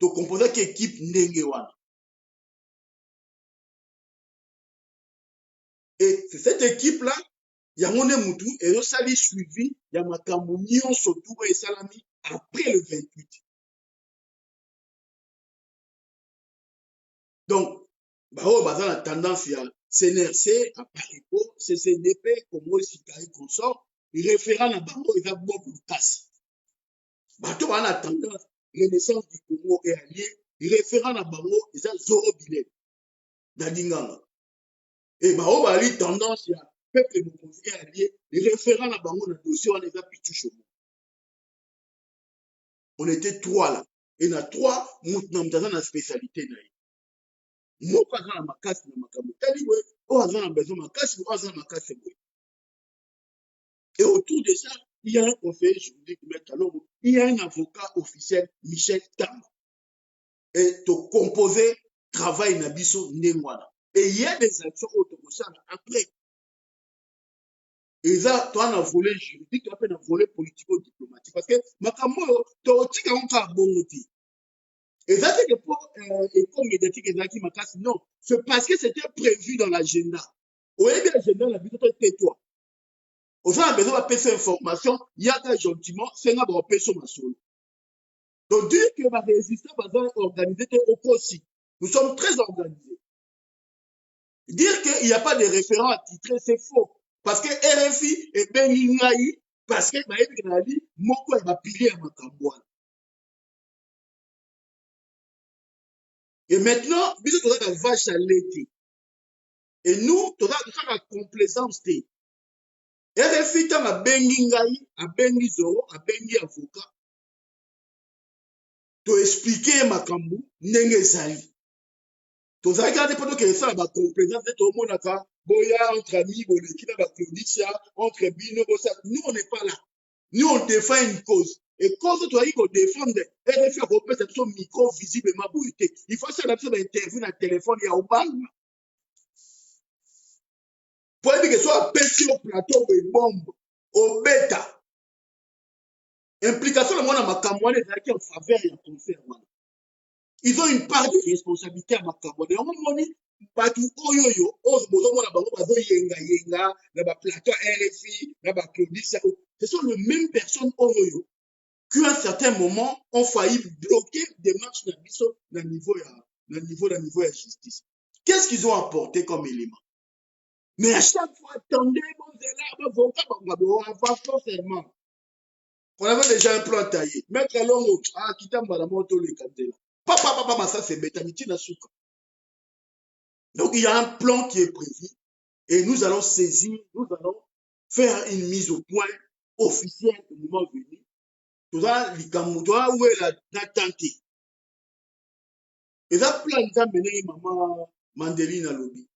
Donc, composé qu'équipe Nengewana. Et c'est cette équipe-là, il y a mon Moutou, et ça lui suivi, il y a ma Kamounion Sotou et Salami après le 28. Donc, bah, on a tendance à CNRC, à Parico, CCDP, Congo, Sikaï, consort, référent à Bango, il va beaucoup de casse. Bah, on a tendance, Renaissance du Congo est allié, référent à Bango, il a Zoro Bilé, d'Adinganga. Et bah, on a eu tendance à Peuple Mokonzi est allié, référent à Bango, dans le dossier, on a Pichuchomo. On était 3 là. Et dans 3, nous avons une spécialité. Moko aza na makasi na makambo tali boye oyo aza na besoin makasi oyo aza na makasi boye. Et autour de ça, il y a un conseiller juridique, Maître Longo, il y a un avocat officiel, Michel Tam. Et to composer travail na biso ndengwana. Et il y a des actions autorisées après. Et ça, toi, on a volé juridique, tu as fait un volet politico-diplomatique. Parce que makambo, tu as aussi un bon outil. Et ça, c'est que pour école médiatique et Makasi, non. C'est parce que c'était prévu dans l'agenda. Au lieu de l'agenda, la vidéo, tais-toi. Aujourd'hui, on a besoin de passer information, il y a gentiment, c'est là pour passer ma solo. Donc, dire que ma résistance va organiser au COSI. Nous sommes très organisés. Dire qu'il n'y a pas de référent attitré, c'est faux. Parce que RFI est bien ingaï, parce que Moko va pilier à Makambouane. Et maintenant, bisous, tu as la vache à l'été. Et nous, tu as la complaisance. RFI, tu as la bengi ngai, a bengi zoro, a bengi avocat. To expliquer makambu, ndenge zali. To za regarder pendant que ça va complaisance, tout le monde a boya entre amis, boleki na ba Claudicia, entre bino, nous on n'est pas là. Nous on défend une cause. Et cause tu as dit qu'on défend, RFI a repris cette micro visiblement boité. Il faut ça l'absence d'interview dans le téléphone, il y a au bang. Pour dire que soit petit au plateau de bombe, au bêta. Implication de moi dans ma campagne est en faveur et en concert. Ils ont une part de responsabilité à ma campagne. On m'a dit, Batu Oyoyo, Bozomona Bango, Bazo Yenga Yenga, là-bas plateau RFI, là-bas Claudicia. Ce sont les mêmes personnes Oyoyo qui, à un certain moment, ont failli bloquer des marches dans le niveau de la justice. Qu'est-ce qu'ils ont apporté comme élément? Mais à chaque fois, attendez, on va pas forcément. On avait déjà un plan taillé. Maître Longo, Kitamba la moto le cantel. Papa, ça c'est bétaniti na souka. Donc il y a un plan qui est prévu et nous allons saisir, nous allons faire une mise au point officielle au moment venu. Tout ça, l'ikamudoa où est la tante. Et ça plan ça mené maman Mandeline à lobby.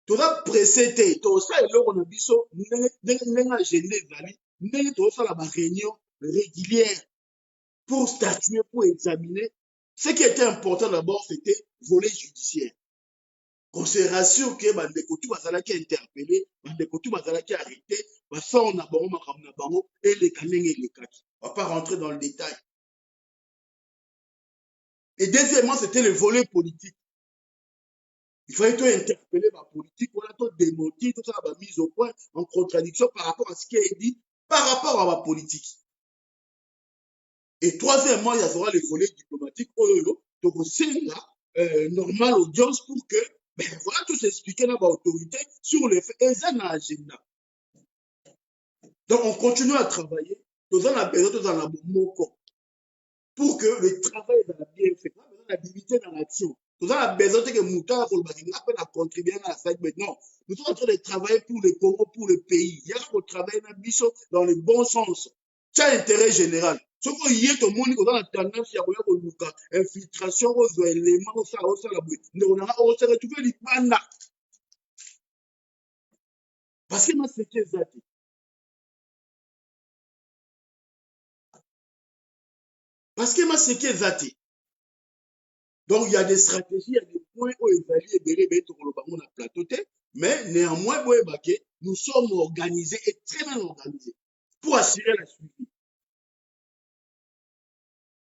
Tout ça précédé, tout ça est là on a biso, n'enga gêné vali, n'enga tout ça la réunion régulière pour statuer, pour examiner. Ce qui était important d'abord, c'était volet judiciaire. Qu'on se rassure que Bandekoutou Bazalaki a interpellé, Bandekoutou Bazalaki a arrêté, on a bango et les kaneng et les kaki. On va pas rentrer dans le détail. Et deuxièmement, c'était le volet politique. Il fallait tout interpeller ma politique, voilà, tout démonter, tout ça, ma mise au point, en contradiction par rapport à ce qui est dit, par rapport à ma politique. Et troisièmement, il y aura le volet diplomatique, donc c'est là, normal audience pour que, ben voilà, tout s'expliquer dans l'autorité sur les faits, et ça, dans l'agenda. Donc, on continue à travailler, nous avons besoin de dans la pour que le travail soit bien fait, nous avons l'habilité dans l'action. Nous avons besoin de que Mouta a contribué à ça. Non, nous sommes en train de travailler pour le Congo, pour le pays. Il y a un travail dans le bon sens. C'est intérêt général. Ce qu'on y est, tout le monde, on a la tendance à avoir infiltration aux éléments, au la bouille. On se retrouve les bandes. Parce que moi, c'est que ça. Parce que moi, c'est que ça. Donc, il y a des stratégies, il y a des points où ils allaient libérer on a plateauté, mais néanmoins, nous sommes organisés et très bien organisés pour assurer la suivi.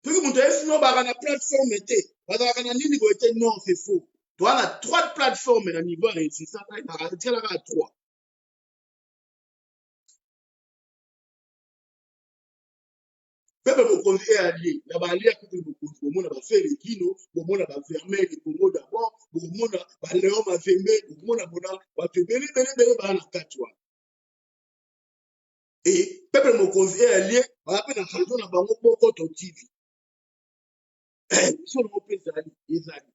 Puis, vous avez fait une plateforme, non, c'est faux. Toi, on a 3 plateformes à niveau réussi, ça, on a 3. Peuple mokonzi est allié. Il y a allié à côté de mokonzi. Bon, on a fait les kino, bon, on a fermé les Congo d'abord, bon, on a Léon m'a fermé, bon, on a fait bélé, la katwa. Et peuple mokonzi est allié, on a fait la radio na bango boko to TV. So on peut ezali.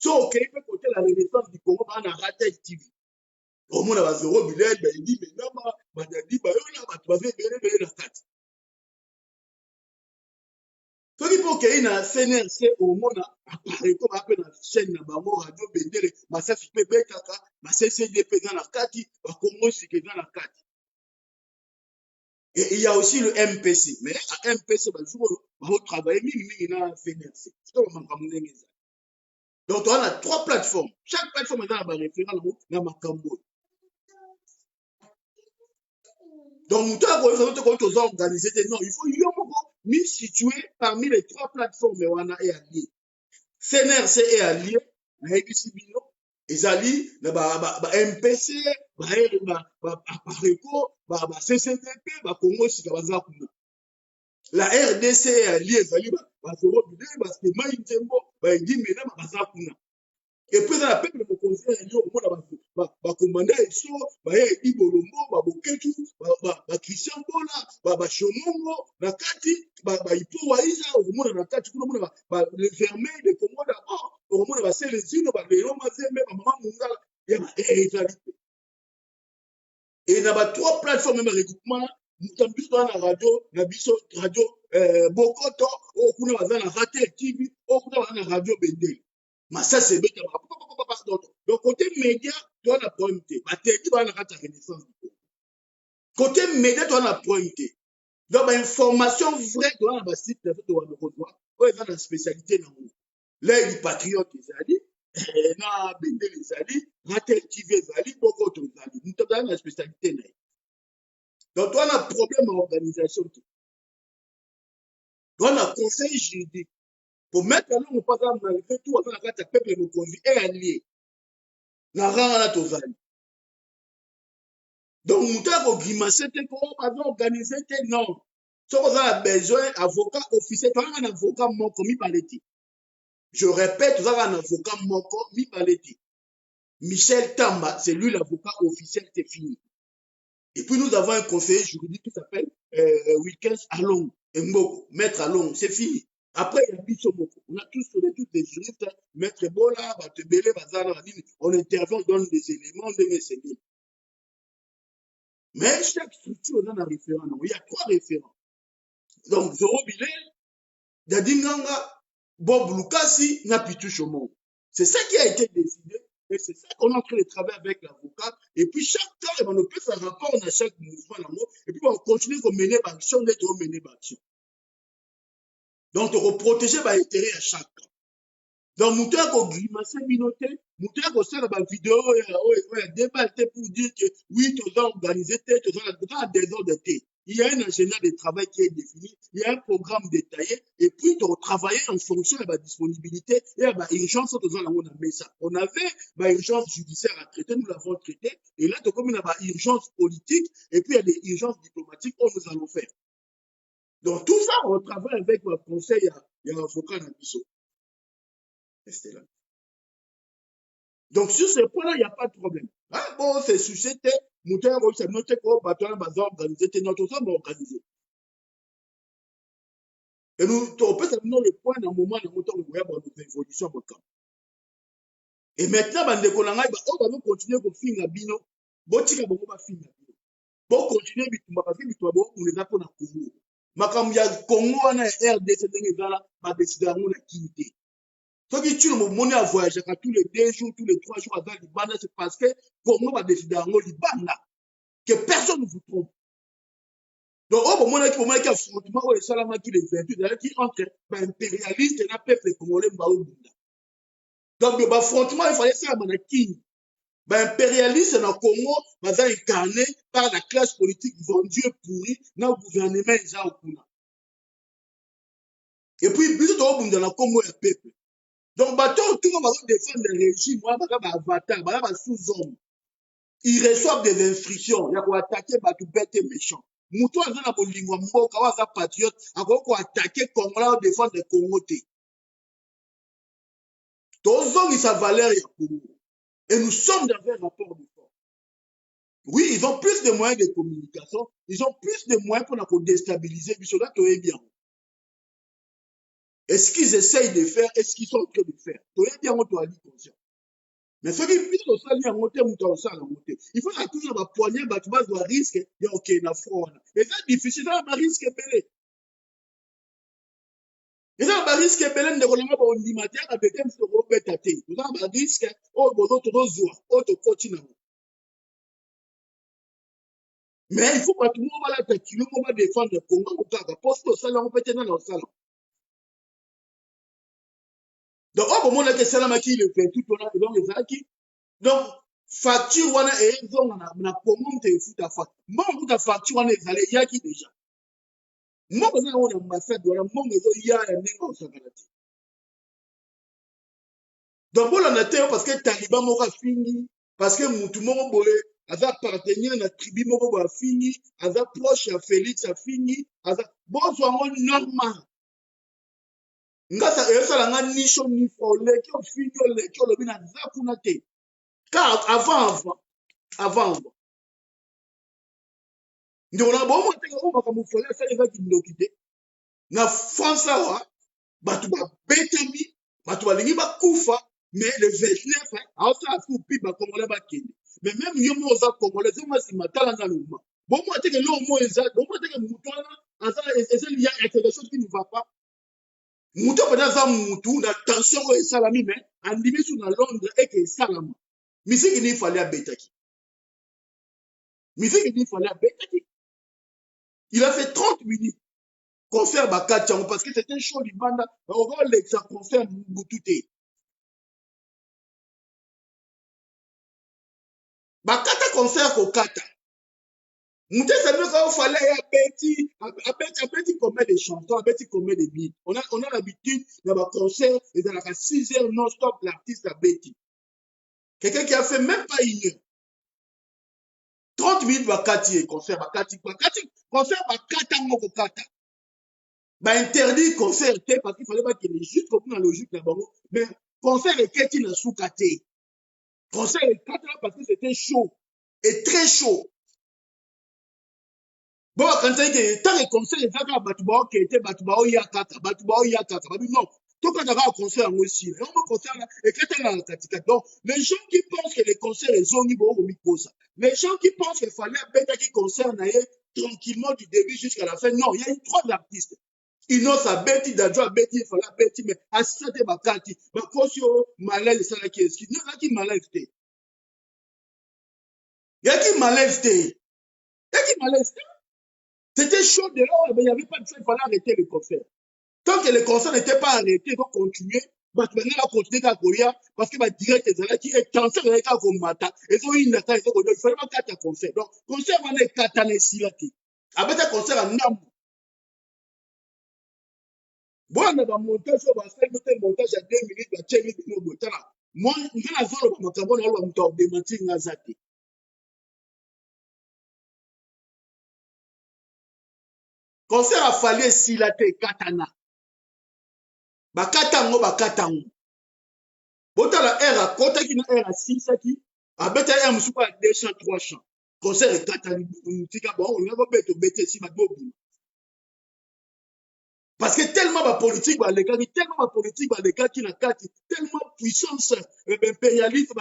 So OK, peut côté la renaissance du Congo, on a raté TV. Bon, on a zéro billet, ben il dit mais non, bah dit bah on a pas fait bélé la katwa. Soki mpo okei na CNRC omona appareil comme ape na chaîne na bango radio bendele masasi mpe ebetaka baccd mpe eza na kati bakongo sika eza na kati. Et il y a aussi le MPC, mais à MPC bajour baotravaille mingimingi na CNRC sikoyo makambo ndenge eza. Donc on a 3 plateformes, chaque plateforme eza na baréférent nango na makambo oyo. Donc moto akoyesa te koki toza organisé te, non, il faut yo moko mi situé parmi les 3 plateformes wana e allié. CNRC est allié na ABC bino ezali na ba MPC ba Apareco ba CCDP ba Congo sika baza kuna. La RDC est allié ezali ba zéro billet ba Sema Ntembo ba Edi Mena baza kuna. Et puis dans la peuple de conseil allié au monde ba commandant eso ba Edi Bolombo ba Boketu ba Christian Bola ba Shomongo na kati ba Ipo Waiza au monde na kati kuna ba le fermé de Congo d'abord au monde ba Célestine ba Léon Mazembe ba Maman Mungala ya ezali. Et na ba 3 plateformes même regroupement mutambiso na radio Bokoto au kuna baza na raté TV au kuna baza na radio Bendele. Mais ça c'est bête. Donc côté média toi na pointé ba teki ba na kata renaissance. Côté média toi na pointé. Donc ba information vraie toi na ba site na to wa recevoir. Quoi eza na spécialité na mo. Les patriotes ezali na Bendele ezali, raté TV ezali, Bokoto ezali. Nous avons la spécialité na. Donc toi na problème d'organisation. Toi na conseil juridique. Pour mettre à l'eau, pas malgré tout, on a un peuple de conduit et allié. Na rang tozali. Donc, nous avons grimacé, on va organiser, non. Si on a besoin d'avocat officiel, tu as un avocat moko mi paleti. Je répète, tu as un avocat moko mi paleti. Michel Tamba, c'est lui l'avocat officiel, c'est fini. Et puis nous avons un conseiller juridique qui s'appelle Wilkins Along, maître Along, c'est fini. Après, il y a Bissomoko. On a tous des juristes, maître Bola, Batebele, Bazana, on intervient, on donne des éléments, mais chaque structure a un référent. Il y a 3 référents. Donc, Zoro Bilé, Dadinganga, Bob Lukasi, Napitu Chomo. C'est ça qui a été décidé. Et c'est ça qu'on est en train de travailler avec l'avocat. Et puis, chaque temps, on peut faire rapport à chaque mouvement. Et puis, on continue à mener l'action, on mener l'action. Donc, on protéger l'intérêt à chaque temps. Donc, nous avons grimacé minoté, nous avons fait une vidéo, débatté pour dire que oui, tu as organisé, tu as des ordres de thé. il y a un agenda de travail qui est défini, il y a un programme détaillé, et puis de travailler en fonction de la disponibilité et de l'urgence. On avait l'urgence judiciaire à traiter, nous l'avons traité, et là, comme il y a l'urgence politique, et puis il y a des urgences diplomatiques que nous allons faire. Donc tout ça, on travaille avec le conseil, il y a un avocat dans le restez là. Donc sur ce point-là, il n'y a pas de problème. Ah, bon, c'est suscité, c'est notre bataille, organisé, notre sommes organisé. Et nous, on peut savoir le point dans le moment où nous avons nos évolutions. Et maintenant, on va continuer à faire bino. Pour continuer parce que on les a pour la Congo. Makam ya Congo na RDC ndenge zala ba décider ngo na qualité. Toi qui tu le monnaie à voyager tous les 2 jours, tous les 3 jours à Libana, c'est parce que Congo va décider ngo Libana que personne ne vous trompe. Donc au moment où il y a affrontement au Salama qui les 28 qui entre impérialiste et la peuple congolais baobunda. Donc le affrontement il fallait ça manaki. Impérialiste dans le Congo va incarné par la classe politique vendue pourrie dans le gouvernement Nzaokuna. Et puis, plus de la Congo et le peuple. Donc, tout le monde va défendre le régime, moi, avatar, sous-homme. Ils reçoivent des instructions. Il y a quoi attaquer, tout bête et méchant. Moutou a un bolingo, mboka, waza patriote, a quoi attaquer Congo, défendre le Congo. Tous les hommes, ils savent valeur et Congo. Et nous sommes dans un rapport de force. Oui, ils ont plus de moyens de communication, ils ont plus de moyens pour déstabiliser, puis cela, tout est bien. Est-ce qu'ils essayent de faire, est-ce qu'ils sont en train de faire? Tout est bien, on doit être conscient. Mais ce qui est plus de ça, il faut toujours la poignée, tu vas avoir risque, il y a ok, la fraude. Et c'est difficile, il y a un risque belé. Et ça, un risque belé, de rouler on dit, matière, à béquem, c'est au bétate. Vous avez un risque, oh, bon, autre zoua, autre continent. Mais il faut pas tout le monde va l'attaquer, le monde va défendre le Congo, parce que ça, on peut tenir dans le salon. Donc, au moment où Salama qui le fait tout, on a les acquis. Donc, facture, on a et on a comment te foutre à facture. Moi, on a facture, on est allé, il y a qui déjà. Moi, on a ma fête, on a mon maison, il y a un négo au Sagalati. Donc, on a terre parce que Taliban m'a fini, parce que tout le monde a appartenir à la tribu, m'a fini, a proche à Félix, a fini, bon, soit normal. Ngasa esala nga nisho ni fole ki ofinyo le ki olobi na zakuna te car avant ndio na bomo te ko baka mufole sa eza kindoki te na France wa batu ba betami batu balingi bakufa mais le 29 asa afu pi ba congolais ba kende mais même yo mo za congolais zo masima tala nga luma bomo te ke lo mo eza bomo te ke mutwana asa eza il y a quelque chose qui ne va pas. Moutou peut-être moutou la tension est salami mais en limite sur Londres et que salama. Musique il fallait à Betaki. Musique il fallait à Betaki. Il a fait 30 minutes concert Bakatiango parce que c'était un show du banda. On va l'exa concert Moutouté. Bakata concert Kokata. Moutou c'est mieux qu'il fallait à petit combien de chansons, à petit combien de beats. On a l'habitude dans un concert et dans la 6 heures non-stop l'artiste à Betty. Quelqu'un qui a fait même pas une heure. 30 minutes Bakati concert Bakati concert Bakatango Kokata. Interdit concert parce qu'il fallait pas qu'il ait juste comme la logique là-bas. Mais concert est qu'est-il a sous-caté. Concert est parce que c'était chaud et très chaud. Bon, quand ça dit tant que concert est ça Batubao qui était Batubao Yakata non. Tout quand on concert aussi. Et on concert là et quand on a Katika. Donc les gens qui pensent que les concerts sont zoni bon au micro ça. Les gens qui pensent qu'il fallait bêta qui concert tranquillement du début jusqu'à la fin. Non, il y a eu 3 artistes. Innocent a Betty, Dadjo a Betty, il fallait Betty, mais à cette Bakati, Bakosio, malaise, ça là qui est. Non, là qui malaise, il y a qui malaise, c'était chaud dehors, mais il n'y avait pas de ça, il fallait arrêter le concert. Tant que le concert n'était pas arrêté, il faut continuer. Maintenant, on va continuer à Korea, parce que direct, qui est cancer, il faut matin, il faut une attaque, il fallait pas 4 concerts. Donc, concert, on est 4 années si là. abeta concert à Nambu. Bon, on a montage, on va faire un montage à 2 minutes, on va faire un montage. Moi, je vais la zone, on va démentir Nazati. Concert a fallu silater katana. Bakatango, bakatango. Botala R à kota qui na R à 6 qui. Abeta R musuka 200, 300. Concert est katana. Tika bon, on va beto bete si ma bobu. Parce que tellement ma politique, tellement ma politique, tellement puissance impérialiste,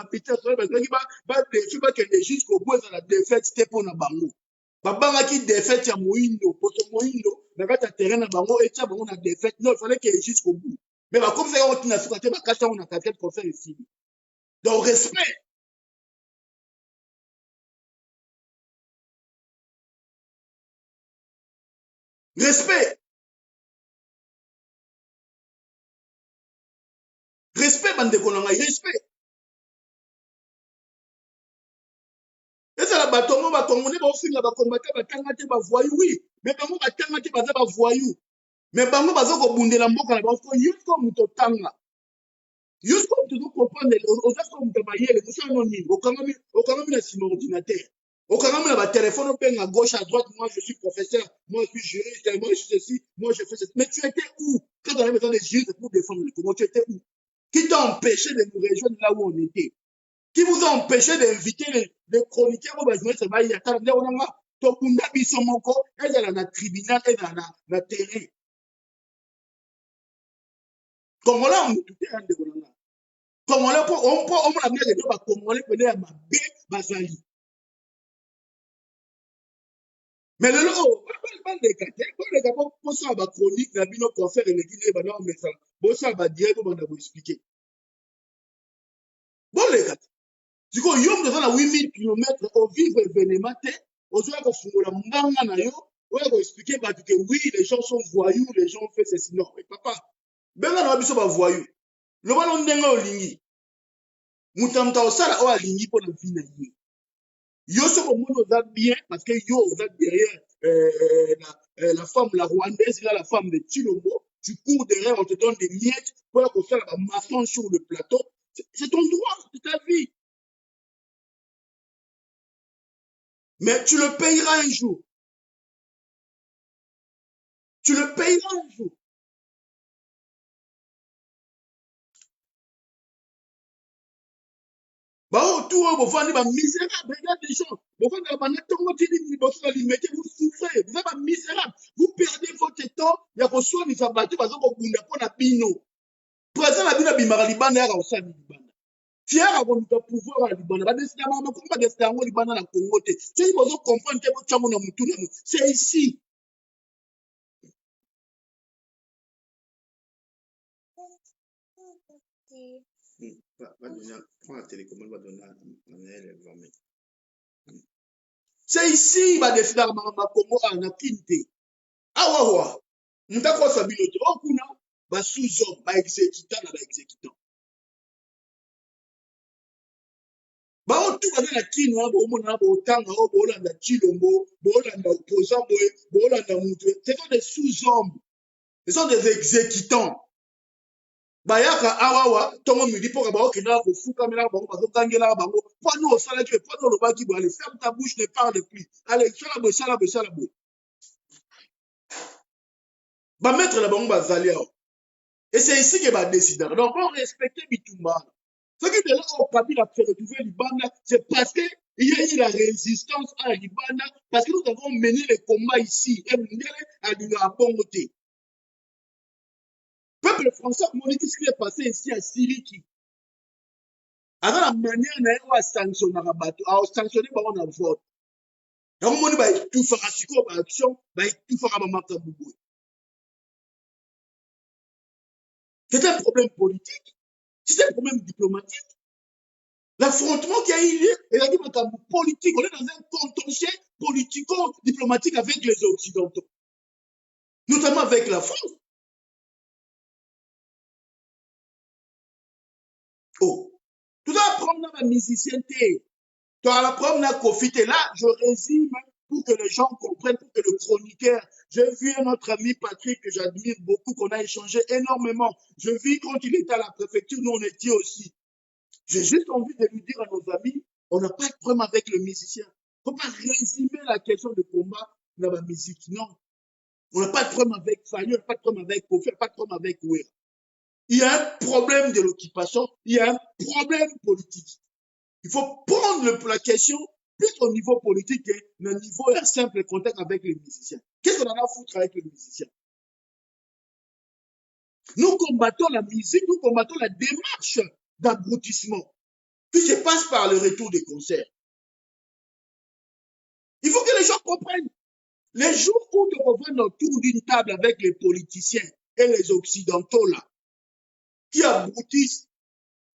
jusqu'au bout de la défaite, c'était pour la bango. Babanga qui défaite ya Moindo, poto Moindo, na kata terrain na bango, et ça bango na défaite. Non, il fallait qu'il y jusqu'au bout. Mais comme ça, on a fait ma carte, on a fait pour faire ici. Donc, respect. Respect. Respect, bande de respect. Et ça, la bâton, va commander, va aussi, va combattre, va tangate, va voyou, oui. Mais bango, va tangate, va voyou. Mais bango, va zoko bundela mboka, va ko yusko muto tanga. Yusko muto comprendre, ozasko muto bayele, tout ça non ni. Okangami na sima ordinateur. Okangami na ba téléphone, on peine à gauche, à droite, moi je suis professeur, moi je suis juriste, moi je suis ceci, moi je fais ceci. Mais tu étais où? Quand on avait besoin des juristes pour défendre le Congo, tu étais où? Qui t'a empêché de nous rejoindre là où on était? Qui vous a empêché d'inviter les chroniqueurs au besoin de il y a tant de gens tokunda biso moko ezala na tribunal ezala na terrain congolais on tout est de kolanga congolais on la mère de ba congolais pele ya mabe bazali mais le lo ba de kate ba de ka po so ba chronique na bino confère le guiné ba na mesa bo so ba dire ko ba expliquer bon les kate siko yo mzo na 8000 km au vivre événement te ozoya ko fungola mbanga na yo oya ko expliquer ba que oui les gens sont voyous les gens font ceci non mais papa benga na biso ba voyous le bana ndenga olingi mutamta osala o alingi pour la vie na ye yo soko mono za bien parce que yo za derrière la femme la rwandaise là la femme de Chilombo tu cours derrière on te donne des miettes pour faire la maçon sur le plateau c'est ton droit c'est ta vie. Mais tu le payeras un jour. Tu le payeras un jour. Bah, autour, vous faites des misérables. Regarde les gens. Vous faites vous souffrez. Vous êtes misérables. Vous perdez votre temps. Il y a que soit vous abattez, parce que vous n'avez pas de bino. Présent la bina bimara libana ya au sami libana. Fier à votre pouvoir à libana. Bah, décidément, comment décidément libana la Congo. Si vous comprenez que votre chamon a moutou, c'est ici. C'est ici, bah, décider à ma Congo à na kinte. Ah, ouais, Mutako Sabinote, Okuna, bah, sous-homme, bah, exécutant, bah, exécutant. Bah, on tout va dans la kine, bah, on a autant, bah, on a la Chilombo, bah, on a la opposant, bah, on a la moutou. Ce sont des sous-hommes. Ce sont des exécutants. Bah, yaka, awawa, tongo midi pour que bah, ok, là, au fou, comme là, bah, on va kangela, bah, pas nous au salaire, pas nous le bas qui doit aller, ferme ta bouche, ne parle plus. Allez, chalabou. Bah, mettre la bombe à Zalia. Et c'est ici que va décider. Donc, on respecte Bitumba. Ce qui est là, au Kabila a fait retrouver Libanda, c'est parce qu'il y a eu la résistance à Libanda, parce que nous avons mené les combats ici. Et Mundele a dit à Bongoté. Peuple français, qu'est-ce qui est passé ici à Siriki? Avant la manière à sanctionner à sanctionner on a vote. Donc, on va tout faire à Siko, à action, va tout faire à Mamaka Boubou. C'est un problème politique, c'est un problème diplomatique. L'affrontement qui a eu lieu, il a dit politique, on est dans un contentieux politico-diplomatique avec les Occidentaux, notamment avec la France. Oh, tu dois apprendre la musicienneté, tu dois apprendre la profiter. Là, je résume pour que les gens comprennent, pour que le chroniqueur, j'ai vu un autre ami Patrick que j'admire beaucoup, qu'on a échangé énormément. Je vis quand il était à la préfecture, nous on était aussi. J'ai juste envie de lui dire à nos amis, on n'a pas de problème avec le musicien. Il ne faut pas résumer la question de combat dans la musique, non. On n'a pas de problème avec Fanny, on n'a pas de problème avec Kofi, on n'a pas de problème avec Ouera. Il y a un problème de l'occupation, il y a un problème politique. Il faut prendre la question plus au niveau politique que le niveau un simple contact avec les musiciens. Qu'est-ce qu'on en a à foutre avec les musiciens? Nous combattons la musique, nous combattons la démarche d'abrutissement qui se passe par le retour des concerts. Il faut que les gens comprennent. Les jours où nous revenons autour d'une table avec les politiciens et les occidentaux là, qui abrutissent,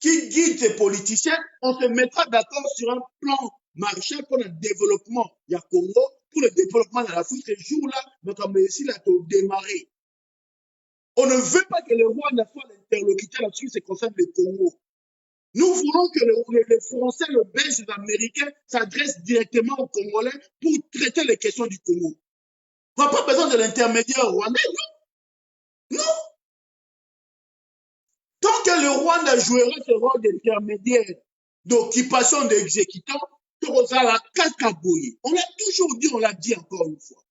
qui guident ces politiciens, on se mettra d'accord sur un plan Marshall pour le développement du Congo, pour le développement de l'Afrique. Ce jour-là, notre médecine a démarré. On ne veut pas que le Rwanda soit l'interlocuteur là-dessus, c'est concerne le Congo. Nous voulons que les Français, le Belge, les Américains s'adressent directement aux Congolais pour traiter les questions du Congo. On n'a pas besoin de l'intermédiaire rwandais, non. Non. Tant que le Rwanda jouera ce rôle d'intermédiaire, d'occupation, d'exécutant, on l'a cacaboyé. On l'a toujours dit, on l'a dit encore une fois.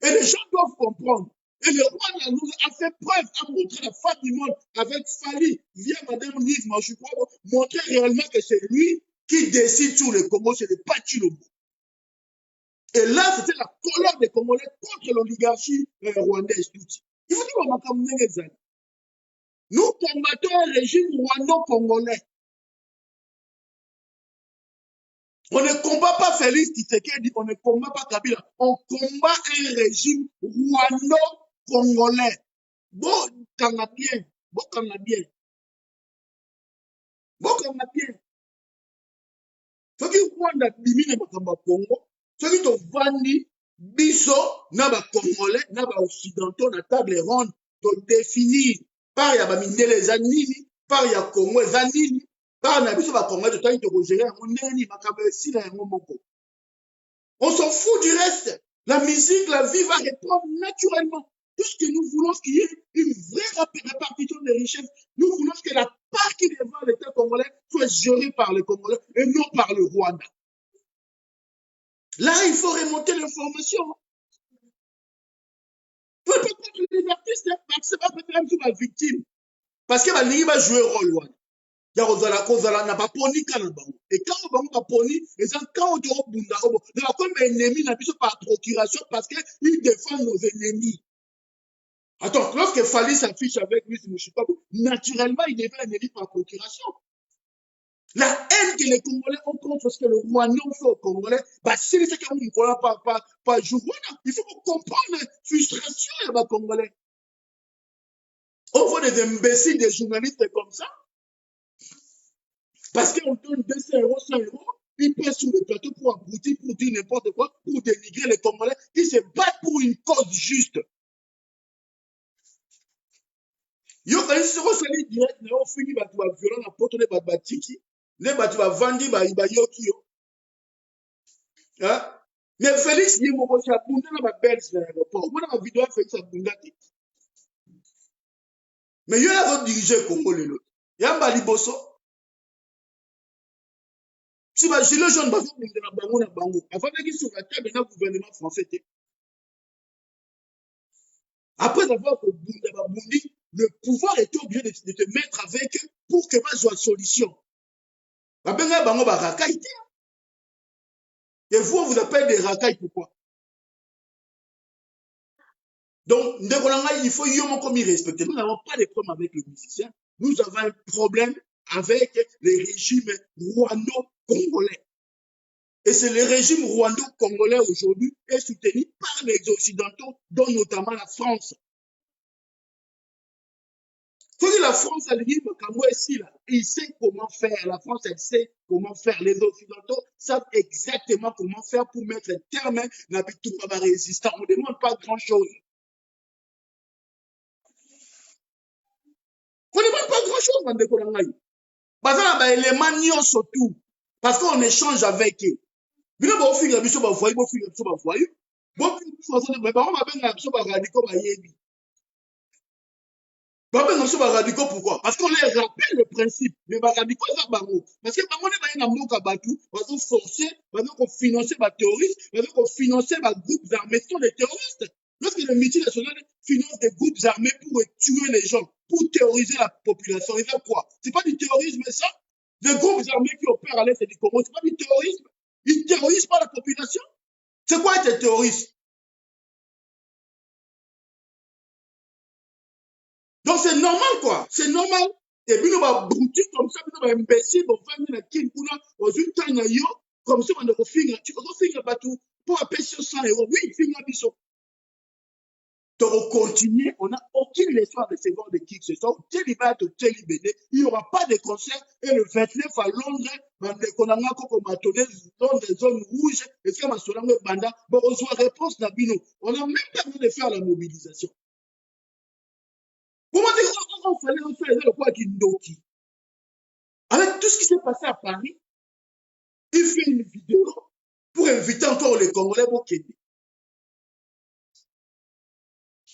Et les gens doivent comprendre. Et le Rwanda nous a fait preuve, a montré la face du monde avec Fali, via Madame Lise Machukwa, montrer réellement que c'est lui qui décide sur le Congo, c'est le Pachilobo. Et là, c'était la colère des Congolais contre l'oligarchie rwandaise. Il faut dire qu'on m'a comme les années. Nous combattons un régime rwando-congolais. On ne combat pas Félix Tshisekedi, on ne combat pas Kabila. On combat un régime rwando-congolais. Bon, Canadien, bon Canadien, bon Canadien. Ce qui Rwanda dimine bakamba Congo, ce qui te vandi biso na ba Congolais, na ba Occidentaux na table ronde, te définir par ya ba mindele za nini, par ya Congo za nini, par na biso ba Congolais to to gérer on neni makamba esila yango moko. On s'en fout du reste. La musique, la vie va répondre naturellement. Tout ce que nous voulons, c'est qu'il y ait une vraie répartition des richesses. Nous voulons que la part qui défend l'État congolais soit gérée par les Congolais et non par le Rwanda. Là, il faut remonter l'information. Peut-être que les artistes, c'est pas peut-être une victime. Parce que va jouer un rôle. Ya kozala na baponi kana bango. Et quand bango baponi, et ça quand on doit bunda obo, na comme ennemi na biso par procuration parce que ils défendent nos ennemis. Attends, lorsque Fali s'affiche avec lui, naturellement, il devient un ennemi par procuration. La haine que les Congolais ont contre ce que le Rwanda fait aux Congolais, bah, c'est ce qu'on ne pas jouer. Il faut comprendre la frustration des Congolais. On voit des imbéciles, des journalistes comme ça. Parce qu'on donne 200 euros, 100 euros, ils passent sur le plateau pour abrutir, pour dire n'importe quoi, pour dénigrer les Congolais qui se battent pour une cause juste. Yo quand ils seront salis direct, ils ont fini par violent la porte de Batiki, les batu va vendre ba yoki yo. Hein? Mais Félix dit mon boss a bunda na ba belge na l'aéroport. Moi na vidéo Félix a bunda. Mais yo la va diriger Congo lelo. Yamba liboso. Si ba gilet jaune ba bunda na bango. Avant que sur la table na gouvernement français. Après avoir que bunda ba bundi, le pouvoir était obligé de te mettre avec eux pour que ma soit solution. Ba benga bango ba rakaïté. Et vous, on vous appelle des racailles, pourquoi? Donc, il faut comme y respecter. Nous n'avons pas de problème avec les musiciens. Nous avons un problème avec les régimes rwando-congolais. Et c'est le régime rwando-congolais aujourd'hui est soutenu par les Occidentaux, dont notamment la France. Que la France a dit, il sait comment faire. La France, elle sait comment faire. Les Occidentaux savent exactement comment faire pour mettre un terme à la résistance. On ne demande pas grand-chose. On ne demande pas grand-chose, Mandeko Langaï. Parce qu'on échange avec eux. bino bofinga biso bavoyi bofinga biso bavoyi bofinga biso mais bango babenga biso baradiko bayebi babenga biso baradiko pourquoi parce qu'on les rappelle le principe mais baradiko eza bango parce que bango nde baye na mboka bato bazoforce bazokofinancer baterroriste bazokofinancer bagroupes armés sont des terroristes. Lorsque les multinationales financent des groupes armés pour tuer les gens, pour terroriser la population, ils font quoi? C'est pas du terrorisme ça? Des groupes armés qui opèrent à l'est du Congo, c'est pas du terrorisme? Ils terrorisent pas la population? C'est quoi être terroriste? Donc c'est normal quoi, c'est normal. Et puis nous va brouter comme ça, nous va imbécile, on va venir à qui nous aux une yo, comme ça on va finir, tu vas finir partout pour appeler 100 €. Oui, finir biso. Donc, continuer, on n'a aucune leçon à recevoir de qui que ce soit. Il n'y aura pas de concert. Et le 29 à Londres, on a dans des zones rouges, et c'est ma solange banda, on reçoit réponse d'Abino. On n'a même pas besoin de faire la mobilisation. Comment dire, on fallait faire le quoi Kindoki. Avec tout ce qui s'est passé à Paris, il fait une vidéo pour inviter encore les Congolais au Kenya.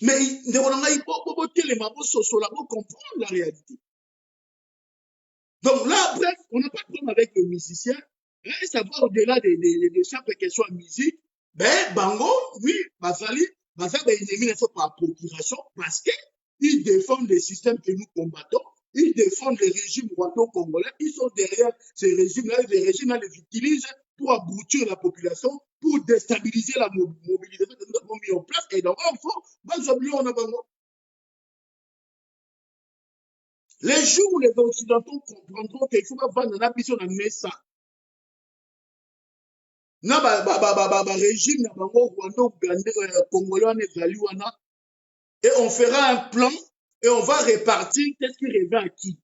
Mais il faut comprendre la réalité. Donc là, bref, on n'a pas de problème avec le musicien. Hein, ça va au-delà de chaque question de musique. Ben, Bango, oui, Bazali, est éliminé par procuration parce qu'ils défendent les systèmes que nous combattons. Ils défendent les régimes rwando-congolais. Ils sont derrière ces régimes-là. Les régimes-là les utilisent pour abrutir la population, pour déstabiliser la mobilisation que nous avons mis en place. Et donc, on a Bango. Les jours où les Occidentaux comprendront qu'il faut pas vendre la mission dans Messa, na régime na bango Rwanda Ouganda Congolais wana et on fera un plan et on va répartir qu'est-ce qui revient à qui.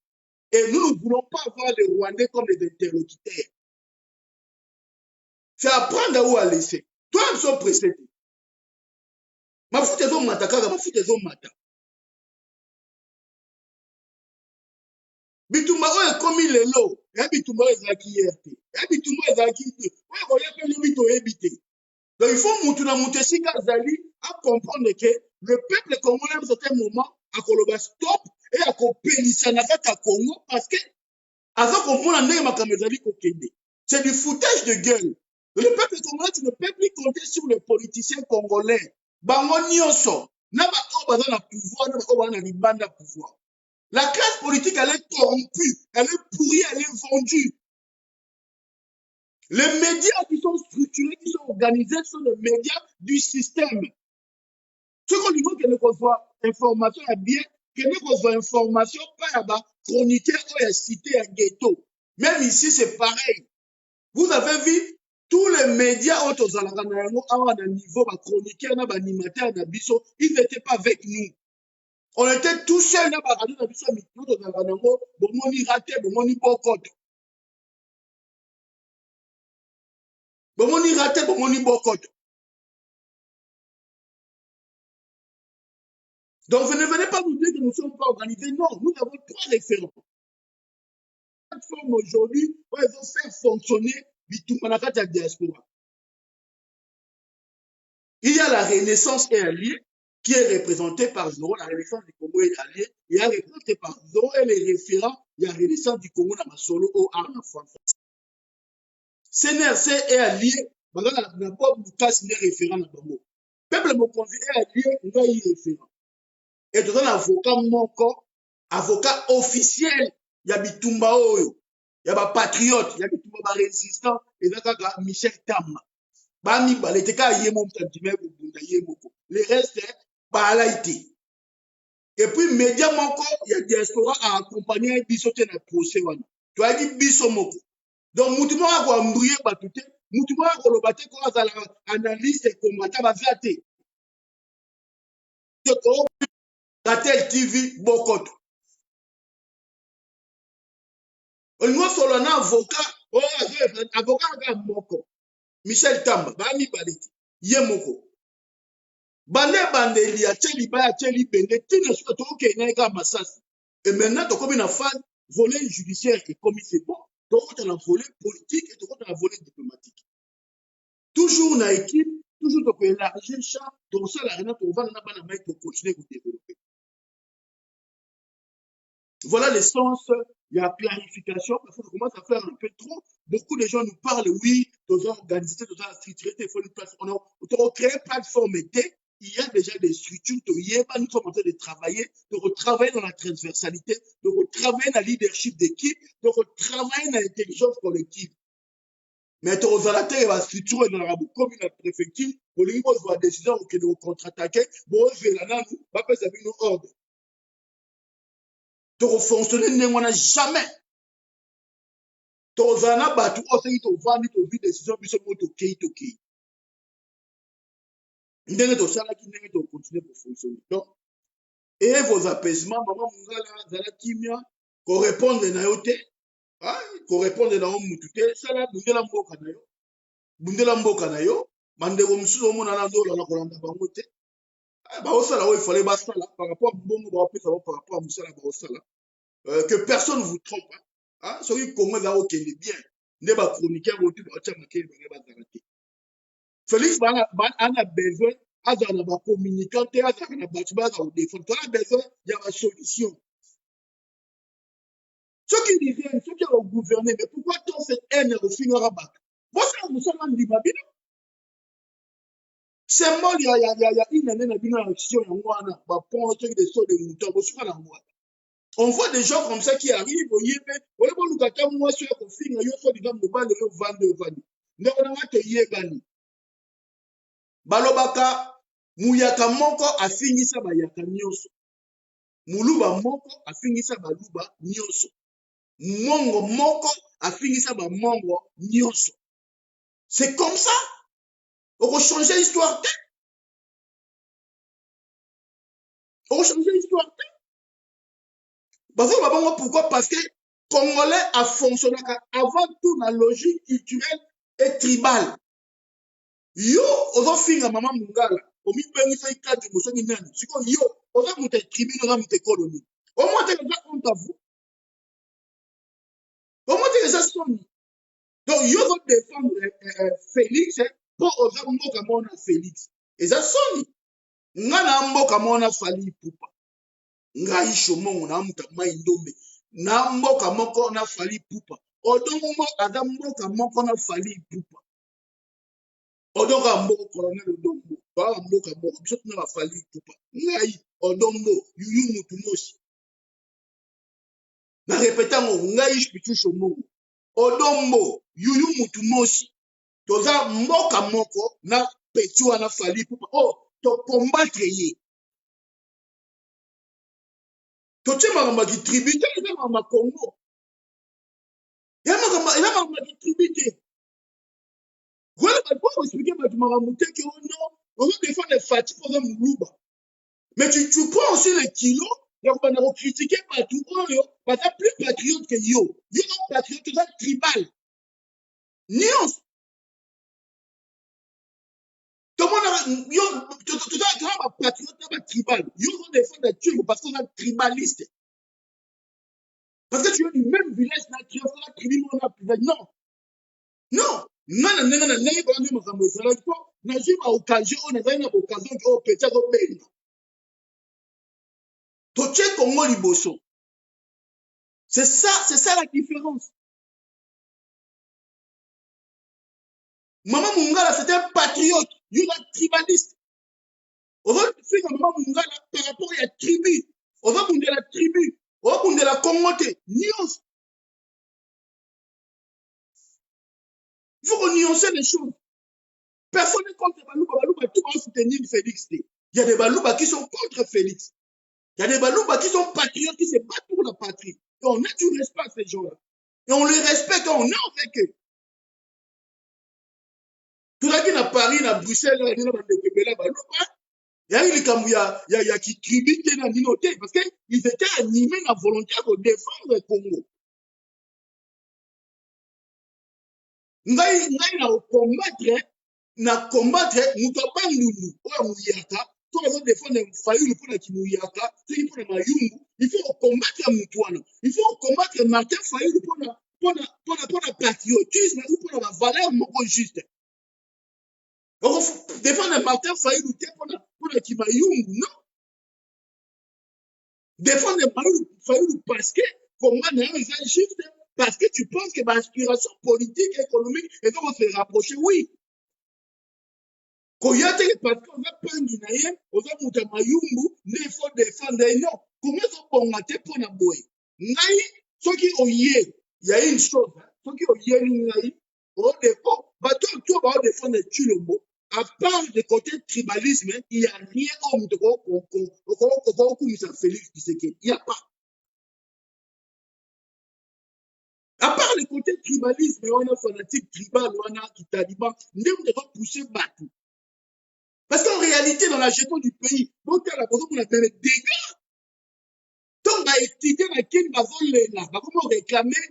Et nous ne voulons pas voir les Rwandais comme des interlocuteurs. C'est apprendre où à laisser. Toi, ils sont pressés. Ma foute est au mataka, ma foute est au mata. Bitumba oyo ekomi lelo, ya bitumba oyo ezalaki hier te. Ya bitumba oyo ezalaki te. Oyo koyaka lobi toyebi te. Donc il faut mutu na mutu esika azali à comprendre que le peuple congolais à un certain moment a koloba stop et a kopelisa na kati ya Congo parce que aza komona ndenge makambo ezali kokende. C'est du foutage de gueule. Le peuple congolais ne peut plus compter sur les politiciens congolais. Bango nyonso na ba oyo baza na pouvoir na ba oyo baza na libanda pouvoir. La classe politique, elle est corrompue, elle est pourrie, elle est vendue. Les médias qui sont structurés, qui sont organisés, sont les médias du système. Ce qu'on lui veut que nous reçoit information est bien, que nous reçoit information, pas à chroniqueur ou à cité à ghetto. Même ici, c'est pareil. Vous avez vu tous les médias autres à un niveau, chroniqueur, animateur, ils n'étaient pas avec nous. On était tous seuls dans la radio, bomoni raté, bomoni bokoto. Bomoni raté, bomoni bokoto. Donc, vous ne venez pas nous dire que nous ne sommes pas organisés. Non, nous avons 3 référents. La plateforme aujourd'hui, où ils vont faire fonctionner la diaspora. Il y a la Renaissance et alliée qui est représentée par Zoro, la Renaissance du Congo est alliée. Il y a représenté par Zoro et les référents, il y a la Renaissance du Congo dans ma solo au en France. CNRC est allié, maintenant, la pauvre Lucas n'est référent dans Congo. Peuple Mokonzi est allié, il va y référent. Et tout un avocat moko, avocat officiel, il y a Bitumba Oyo, il y a patriote, il y a Bitumba résistant, et là, Michel Tam. Bami baleteka yemo mtantime bunda yemoko. Le reste, balaïté. Et puis, média moko, il y a diaspora à accompagner biso te na procès wana. Tu as dit biso moko. Donc, mutumo a ko mbrouiller batute, mutumo a ko lobate ko azala analyste combattant bazate. Ratel TV bokoto. On nous solo un avocat, avocat ga moko. Michel Tamba, bami baliti, yemoko. Bande bandeli ya teli ba ya teli bende tine so to ke na masasi. Et maintenant to comme une phase volet judiciaire et comme c'est bon. Donc on a la volet politique et donc on a la volet diplomatique. Toujours dans l'équipe, toujours donc élargir ça, donc ça, la réunion, on va pour continuer à développer. Voilà l'essence, il y a clarification, parce qu'on commence à faire un peu trop. Beaucoup de gens nous parlent, oui, dans l'organisation, dans la structure, il faut une plateforme. On a créé une plateforme, il y a déjà des structures, nous sommes en train de travailler, de retravailler dans la transversalité, de retravailler dans le leadership d'équipe, de retravailler dans l'intelligence collective. Mais tu as la structure dans la commune, la préfecture, au niveau de la décision, que nous contre-attaquer, bon, je vais là, nous, va pas savoir nos ordres. Tu fonctionner n'importe jamais. Tu as battu, tu as vu décision, puis tu as ok. Ndenge to sala ki ndenge to continuer pour fonctionner. Donc, et vos apaisements, maman mungala zala kimia, correspondre na yo te, correspondre na yo mutu te, sala bundela mboka na yo. Bundela mboka na yo, mandeko mususu omona na ndo la kolanda bango te. Ba osala o il fallait basala par rapport à bongo ba opesa par rapport à musala ba osala. Que personne vous trompe. Hein, celui Congo za okende bien. Ne ba chroniqueur otu ba tia makele ba zalate. Félix a besoin azala ba communicant te azala na batu ba za défendre. Tu as besoin il y a une solution. Ceux qui disent ceux qui ont gouverné, mais pourquoi tant cette haine au final rabat? Moi ça nous sommes en Libabino. C'est moi il y a une année na bino action ya mwana ba pont truc de saut de mouton bo suka na moi. On voit des gens comme ça qui arrivent au yébe, on va nous gâter moi sur le film, yo so disant mobile yo vendre. Mais on a te yebani. Balobaka muyaka moko afingisa bayaka nyonso. Muluba moko afingisa baluba nyonso. Mongo moko afingisa ba mongo nyonso. C'est comme ça. On va changer l'histoire. On va changer l'histoire. Pourquoi? Parce que Congolais a fonctionné avant tout la logique culturelle et tribale. Yo, ozo finga mama mungala, omi bengi fa ikati musongi nani. Siko yo, ozo mute tribu, ozo mute colony. Au moins, t'es déjà honte à vous. Au moins, t'es déjà sonné. Donc, yo va défendre Félix, pour ozo mboka mona Félix. Et ça sonne. Ngana mboka mona Fali Poupa. Ngai shomo na muta maindombe. Na mboka moko na Fali Poupa. Odongo mo adam mboka moko na Fali Poupa. Odonga mboko colonel Odongo. Ba mboka moko biso tuna la Fali Poupa. Ngai Odongo yuyu mutu mosi. Na répéta ngo ngai shpitu shomo. Odongo yuyu mutu mosi. Toza mboka moko na petit wana Fali Poupa. Oh, to combattre ye. Totie makamba ki tribute, eza makamba Congo. Eza makamba ki tribute. Voilà pourquoi on explique que non, on veut défendre les fatigues pour un moulouba. Mais tu prends aussi les kilos, donc on a critiqué partout, parce que plus patriote que yo. Yo non patriote, tu es tribal. Nuance. Tout le monde a, yo, tu es patriote, tu es tribal. Yo on défend les Turcs parce qu'on est tribaliste. Parce que tu es du même village, tu es la tribu, on a plus. Non. Non. Non, occasion, on a une occasion au petit Robin. Toche Congo Liboso. C'est ça la différence. Maman Mungala, c'était un patriote, il est un tribaliste. Aujourd'hui, Maman Mungala, par rapport à la tribu, aujourd'hui, la tribu, aujourd'hui, la communauté, nuance. Il faut qu'on nuance les choses. Personne n'est contre Balouba. Balouba, tout va soutenir Félix. Il y a des Balouba qui sont contre Félix. Il y a des Balouba qui sont patriotes, qui se battent pour la patrie. Et on a du respect à ces gens-là. Et on les respecte, on est avec eux. Tout ça qui est à Paris, à Bruxelles, il y a eu qui tributent dans l'inoté parce qu'ils étaient animés à volonté pour défendre le Congo. Ngai na combattre mutaba ndundu oya muyaka to bazo défendre fayulu pour ki muyaka to pour mayungu il faut combattre mutuana il faut combattre Martin Fayulu pour patriotisme ou pour la valeur moko juste Défendre Martin Fayulu pour le Kimayungu, non. Défendre Fayulu parce que, comment on a un juste, parce que tu penses que l'inspiration politique, économique, et donc on se rapprocher, oui. Koyate parce qu'on va prendre une aïe, on va monter Mayumbu, il faut défendre, non. Comment ça peut mater pour la boy? Naï, ceux qui ont yé, il y a une chose, ceux qui ont yé, naï, au dépôt, bateau, tu vas défendre le mot. À part le côté tribalisme, il n'y a rien homme de Félix Tshisekedi. Il n'y a pas. À part le côté tribalisme, on a fanatique tribal, on a taliban, nous devons pousser Batou. Parce qu'en réalité, dans la gestion du pays, on a fait des dégâts. Donc, on a étudié dans quel comment réclamer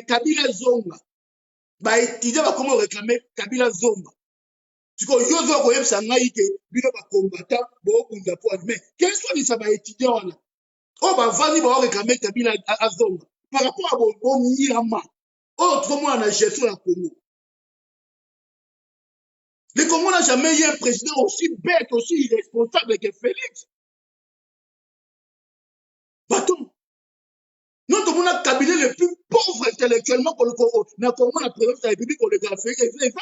Kabila Zonga. On a étudié comment réclamer Kabila Zonga. Parce que yozo koyeb sangai ke bino ba combattant bo kunda po mais quels sont les ça étudiants là oh ba vani ba réclamer Kabila Zonga par rapport à bon Mirama oh tout le monde a gestion la Congo. Le Congo n'a jamais eu un président aussi bête, aussi irresponsable que Félix. Bâton. Non, tout le monde a cabinet le plus pauvre intellectuellement pour le Congo. N'a Congo, la présidence de la République, on le graphique, et c'est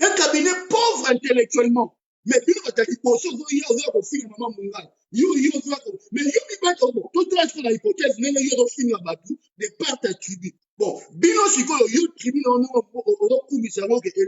un cabinet pauvre intellectuellement. Mais lui, on a dit, bon, ça, il y a un film, maman, mon gars. Mais il y a tout est sur l'hypothèse, mais il y a un film, de part à tribu. Bon, bino, si quoi, il y a une tribu, on a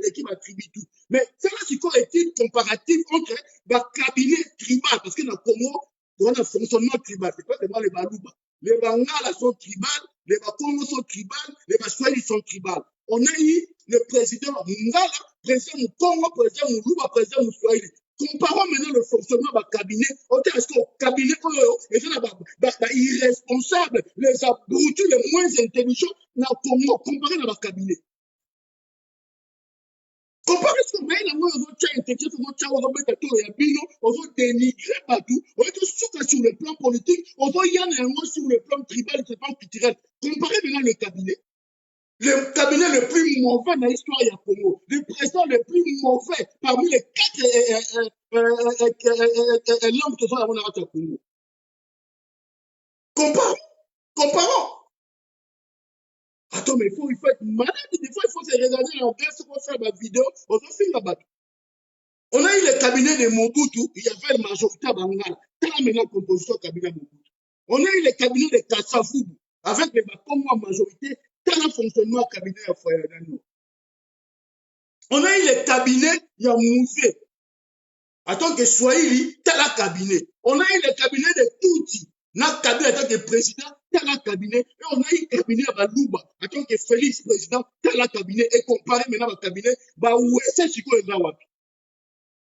l'équipe à tribu tout. Mais ça, c'est quoi, est-il comparatif entre le cabinet tribal, parce que dans le Congo, on a un fonctionnement tribal, c'est pas seulement les Balouba. Les Bangala sont tribales, les Bakongo sont tribales, les Baswahili sont tribales. On a eu le président Ngala, président du Congo, président Moulouba, président Moussouaïli. Comparons maintenant le fonctionnement du cabinet. Est-ce que le cabinet est irresponsable, les abrutis les moins intelligents dans le Congo, comparé à le cabinet. Comparé ce que vous voyez, on va dénigrer partout, on va sur le plan politique, on va y aller sur le plan tribal, le plan culturel. Comparez maintenant le cabinet. Le cabinet le plus mauvais dans l'histoire du Congo, le président le plus mauvais parmi les 4 langues que sont dans le Congo. Comparons. Attends, mais il faut être malade. Des fois, il faut se regarder en glace pour faire ma vidéo. On va faire la On a eu le cabinet de Mobutu, il y avait une majorité à Bangala. Quelle est maintenant la composition du cabinet de Mobutu? On a eu le cabinet de Kassafoubou, avec les Bakongo en majorité. Quel est le fonctionnement du cabinet de Foyadano? On a eu le cabinet de Mouzé. Attends que Swahili, tel un cabinet. On a eu le cabinet de Touti. Notre cabinet en tant que président, tel un cabinet. Et on a eu le cabinet de Balouba. En tant que Félix président, tel un cabinet. Et comparé maintenant au cabinet, où est-ce que c'est wapi?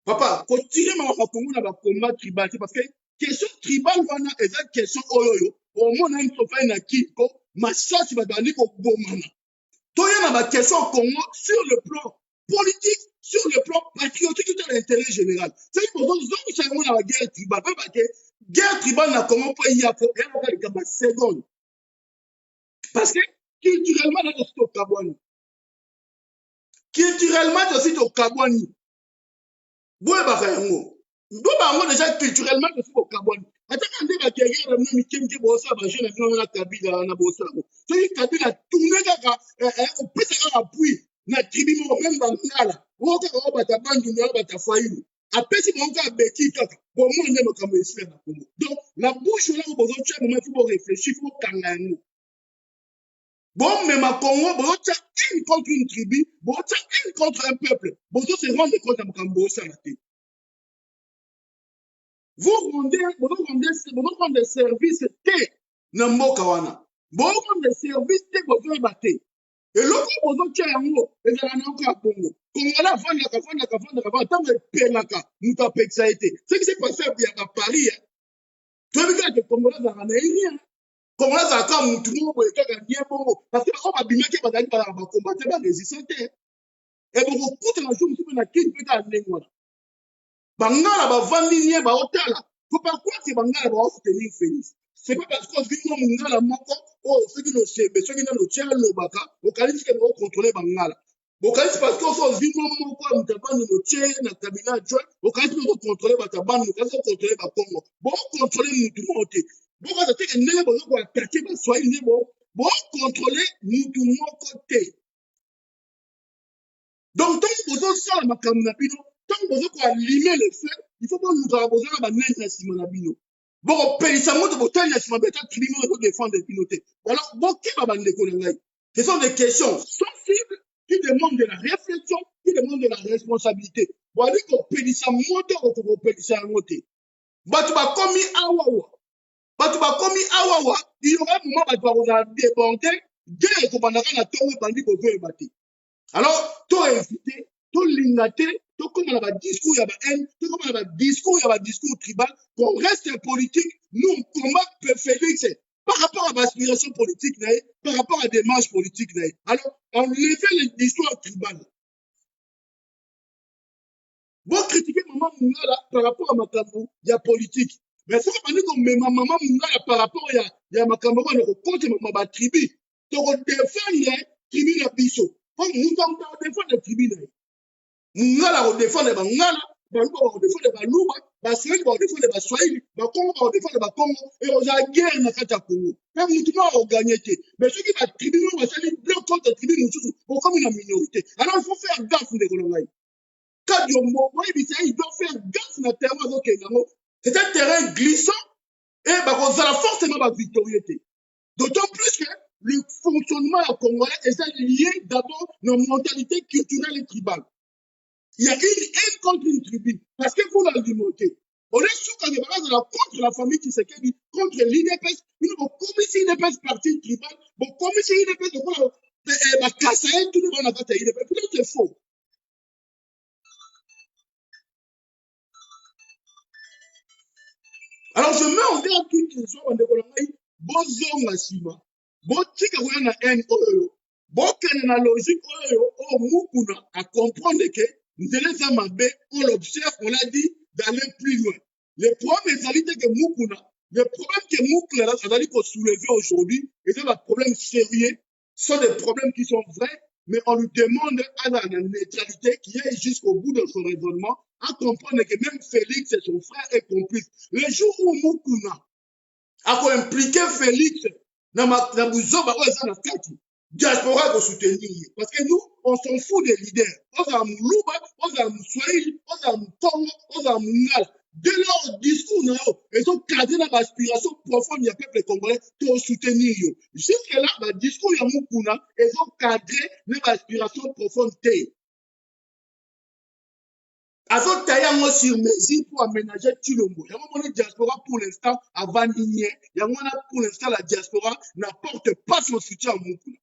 Papa, faut tirer ma Congo dans le combat tribal. Parce que question tribale, wana, et cette question oyoyo, au moins, on a une sofa na kiko, ma chasse va donner au bomana. Donc, il y a ma question Congo sur le plan politique, sur le plan patriotique, tout à l'intérêt général. C'est pour ça que nous sommes dans la guerre tribale. Parce que guerre tribale n'a comment pas y avoir une seconde. Parce que culturellement, là, c'est au Kabouani. Culturellement, c'est au Kabouani. Boye bakayango. Ndo bango déjà culturellement c'est au Kabouani. Ataka nde ba guerrier na mimi kenge bosa ba jeune na Kabila na bosa. So yi Kabila tourner kaka au pesa ka appui na tribu mo même bangala. Wo ka ba ta bandu na ba ta Fayulu. Apesi mo ka beki kaka. Bon moi ndemo ka mo isla na Congo. Donc la bouche là bozo tcha moment faut réfléchir, faut kangango. Bon, mais ma Congo, bon, tu as une contre une tribu, bon, tu as une contre un peuple. Bon, ça se rendre compte à Mkambo, ça la tête. Vous rendez des services T, Nambo Kawana. Vous rendez des services T, vous avez battu. Et l'autre, vous avez un mot, et vous avez un Congo. Congo là, vendre, tant que Pelaka, nous t'as pexaïté. Ce qui s'est passé à Paris, tu as vu que les Congolais n'ont rien. Comment ça quand tout le monde peut bien bon parce que on va bien que va gagner par combattre la résistance et bon coûte la journée sur la qui peut aller moi bangala ba vandinier ba otala faut pas croire que bangala va soutenir Félix c'est pas parce que vino mungala moko oh ceux qui le sait mais ceux qui ne le tiennent le baka au calice que va contrôler bangala bokanisi parce que osozi moko ya mutabani notie na cabinet adjoint bokanisi mpe kocontrole batabani bokanisi kocontrole bakongo bokontrole mutu moko te bokaza teke ndenge boza koatake baswahili nde bokontrole mutu moko te. Donc ntango bozosala makambo na bino ntango boza koalime le feu il faut bolukaka boza na banene na nsima na bino bokopelisa moto botali na nsima beta tribunal ezodefendre bino te. Alors bokeba bandeko na ngai, ce sont des questions sensibles qui demandent de la réflexion, qui demandent de la responsabilité. Wali kopelisa moto okopelisa yango te. Bato bakomi awawa, bato bakomi awawa, il y aura un moment bato bakozala débordé guerre ekobandaka na ntongo ebandi bozoyeba te. Alors toinvite tolinga te tokóma na badiscours ya bahaine tokóma na badiscours ya badiscours tribal qu'on reste politique. Nous on combat Félix par rapport à l'aspiration politique, par rapport à des démarches politiques. Alors, on fait l'histoire tribale. Vous critiquez Maman Mungala par rapport à Makambo, il y a politique. Mais ça, on dit que Maman Mungala par rapport à Makambo, on est contre Maman tribu. Donc, on défend les tribus de Bisso. On défend les tribus. Mungala, on défend les Mungala. Baluba on défend les Baluba, Baswahili on défend les Baswahili, Bakongo on défend les Bakongo, et on a guerre dans cette Congo. Même nous on gagné. Mais ceux qui va tribu, on va salir bloc contre tribu, nous pour comme une minorité. Alors il faut faire gaffe de Kolongaï. Quand il doit faire gaffe dans le terrain, c'est un terrain glissant, et on a forcément la victoriété. D'autant plus que le fonctionnement congolais est lié d'abord à nos mentalités culturelles et tribales. Il y a une haine contre une tribu, parce que vous l'alimentez. On est sûr qu'on est contre la famille qui s'est contre l'INEPES, nous avons commis si l'INEPES parti tribal, bon, commis si l'INEPES, tout le monde a fait l'INEPES, peut-être c'est faux. Alors je mets en garde toute question, on est bon zone à Sima, bon tika ou na haine oyo, bon quelle est la logique oyo, mukuna à comprendre que on l'observe, on l'a dit, d'aller plus loin. Le problème que Mukuna, le problème que Mukuna a dit qu'on soulevait aujourd'hui, et c'est un problème sérieux, ce sont des problèmes qui sont vrais, mais on lui demande à la neutralité qui est jusqu'au bout de son raisonnement, à comprendre que même Félix et son frère est complice. Le jour où Mukuna a impliqué Félix dans la Bouzoba, diaspora de soutenir. Parce que nous, on s'en fout des leaders. On a Moulouba, on a Moussouaïl, on a Moukongo, on a Moungal. De leur discours, ils ont cadré l'aspiration profonde du peuple congolais pour soutenir. Jusque-là, le discours de Moukuna, ils ont cadré l'aspiration profonde. Ils ont taillé sur mesure pour aménager Tulombo. Il y a une diaspora pour l'instant avant Ninier. Il y a pour l'instant la diaspora n'apporte pas son soutien à Moukuna.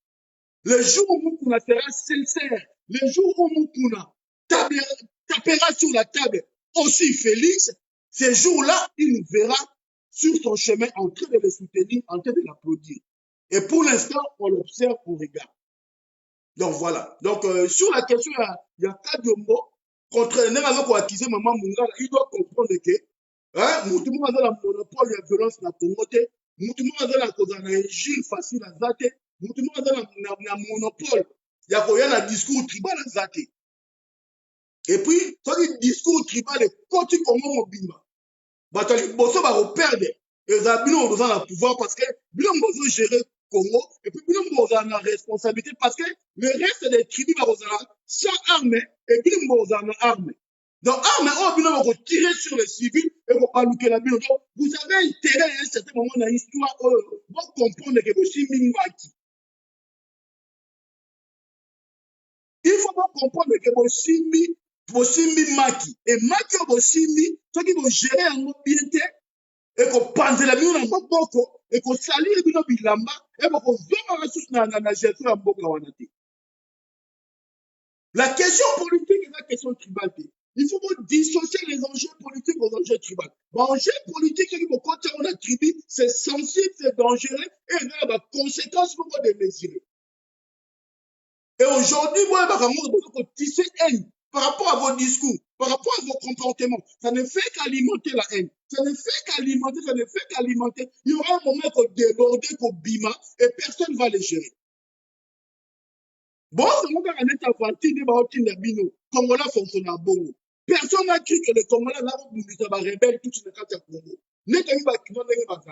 Le jour où Mukuna sera sincère, le jour où Mukuna tapera sur la table aussi Félix, ce jour-là, il nous verra sur son chemin en train de le soutenir, en train de l'applaudir. Et pour l'instant, on l'observe, on regarde. Donc voilà. Donc sur la question, il y a Kadiombo, contre les Maman Mungala, il doit comprendre que Moutoumou a la monopole de la violence dans le Congo, Moutoumou a la injure facile à Zate, Moutoumou a la monopole, il y a un discours tribal à Zate. Et puis, ce discours tribal est côté Congo Mobimba. Batali Bosso va perdre. Et Zabino a le pouvoir parce que Bilon Bosso gérer Congo, et puis Bilon Bosso a la responsabilité parce que le reste des tribus va sans armes, et Bilon Bosso a armes. Donc, armes, Bilon va tirer sur les civils et va pas louer la Bilon. Donc, vous avez intérêt à un certain moment dans l'histoire pour comprendre que vous êtes Mingwaki. Il faut pas comprendre que vous êtes Bosimbi Maki. Et Maki Bosimbi, ceux qui vont gérer un mot bien et qu'on pense la bino na maboko et qu'on salir bino bilamba et qu'on zoma la sous na gestion ya mboka wana te. La question politique est la question tribale. Il faut dissocier les enjeux politiques aux enjeux tribaux. L'enjeu politique qui est côté de la tribu, c'est sensible, c'est dangereux et il y a des conséquences pour les mesurer. Et aujourd'hui, moi, je vais tisser haine par rapport à vos discours, par rapport à vos comportements. Ça ne fait qu'alimenter la haine. Ça ne fait qu'alimenter. Il y aura un moment qu'on déborde, qu'on bima, et personne ne va les gérer. Bon, c'est mon gars, on est avanti, il va au Tindabino. Congolais fonctionne à Bongo. Personne n'a cru que les Congolais là où nous avons rebelle tout de suite à Congo. N'est-ce pas qu'il n'y a pas de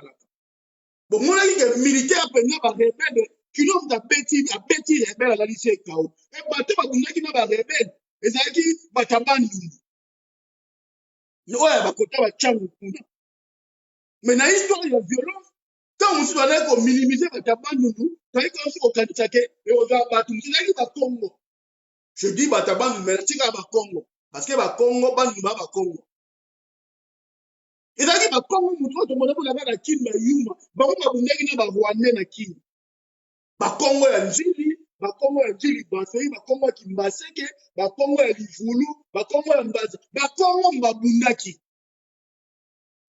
bon, mon avis, les militaires peuvent pas rebelle. Qui n'ont pas bêti rebelle à la lycée Kao. Et bah, tu vas dire qu'il n'y a pas rebelle. Et ça dit, bah, t'as pas ouais, bah, côté, bah, tchang, mais dans l'histoire, il y a violence. Quand on se doit minimiser, bah, t'as pas nous, t'as dit qu'on se regarde, et on va battre, c'est là qu'il va Congo. Je dis Bataban, mais c'est pas Congo. Parce que Congo, pas Congo. Et là, Congo, nous devons avoir la Kin, la Yuma. Congo, na Rwanda na Kin. Congo ya Njili, Congo ya Njili, Congo ya Kimbaseke, Congo ya Livulu, Congo ya Mbaza, Congo Mbabundaki.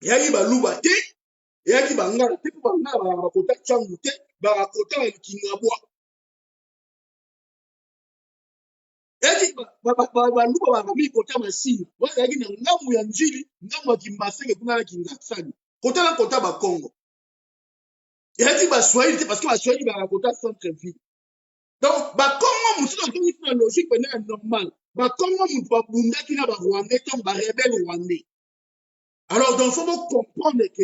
Yaki Baluba te, Yaki Bangara te, Bangara, Bakota Changu te, Bakota Kingabwa. Eti baluba bakami kota masini wazaki na ngambu ya njili ngambu ya kimbaseke kuna na kingasani kota na kota ba Congo eti ba Swahili te parce que ba Swahili ba kota centre ville donc ba Congo mutu na tongi na logique pena normal ba Congo mutu ba bundaki na ba Rwandais to ba rebelle rwandais alors donc faut comprendre que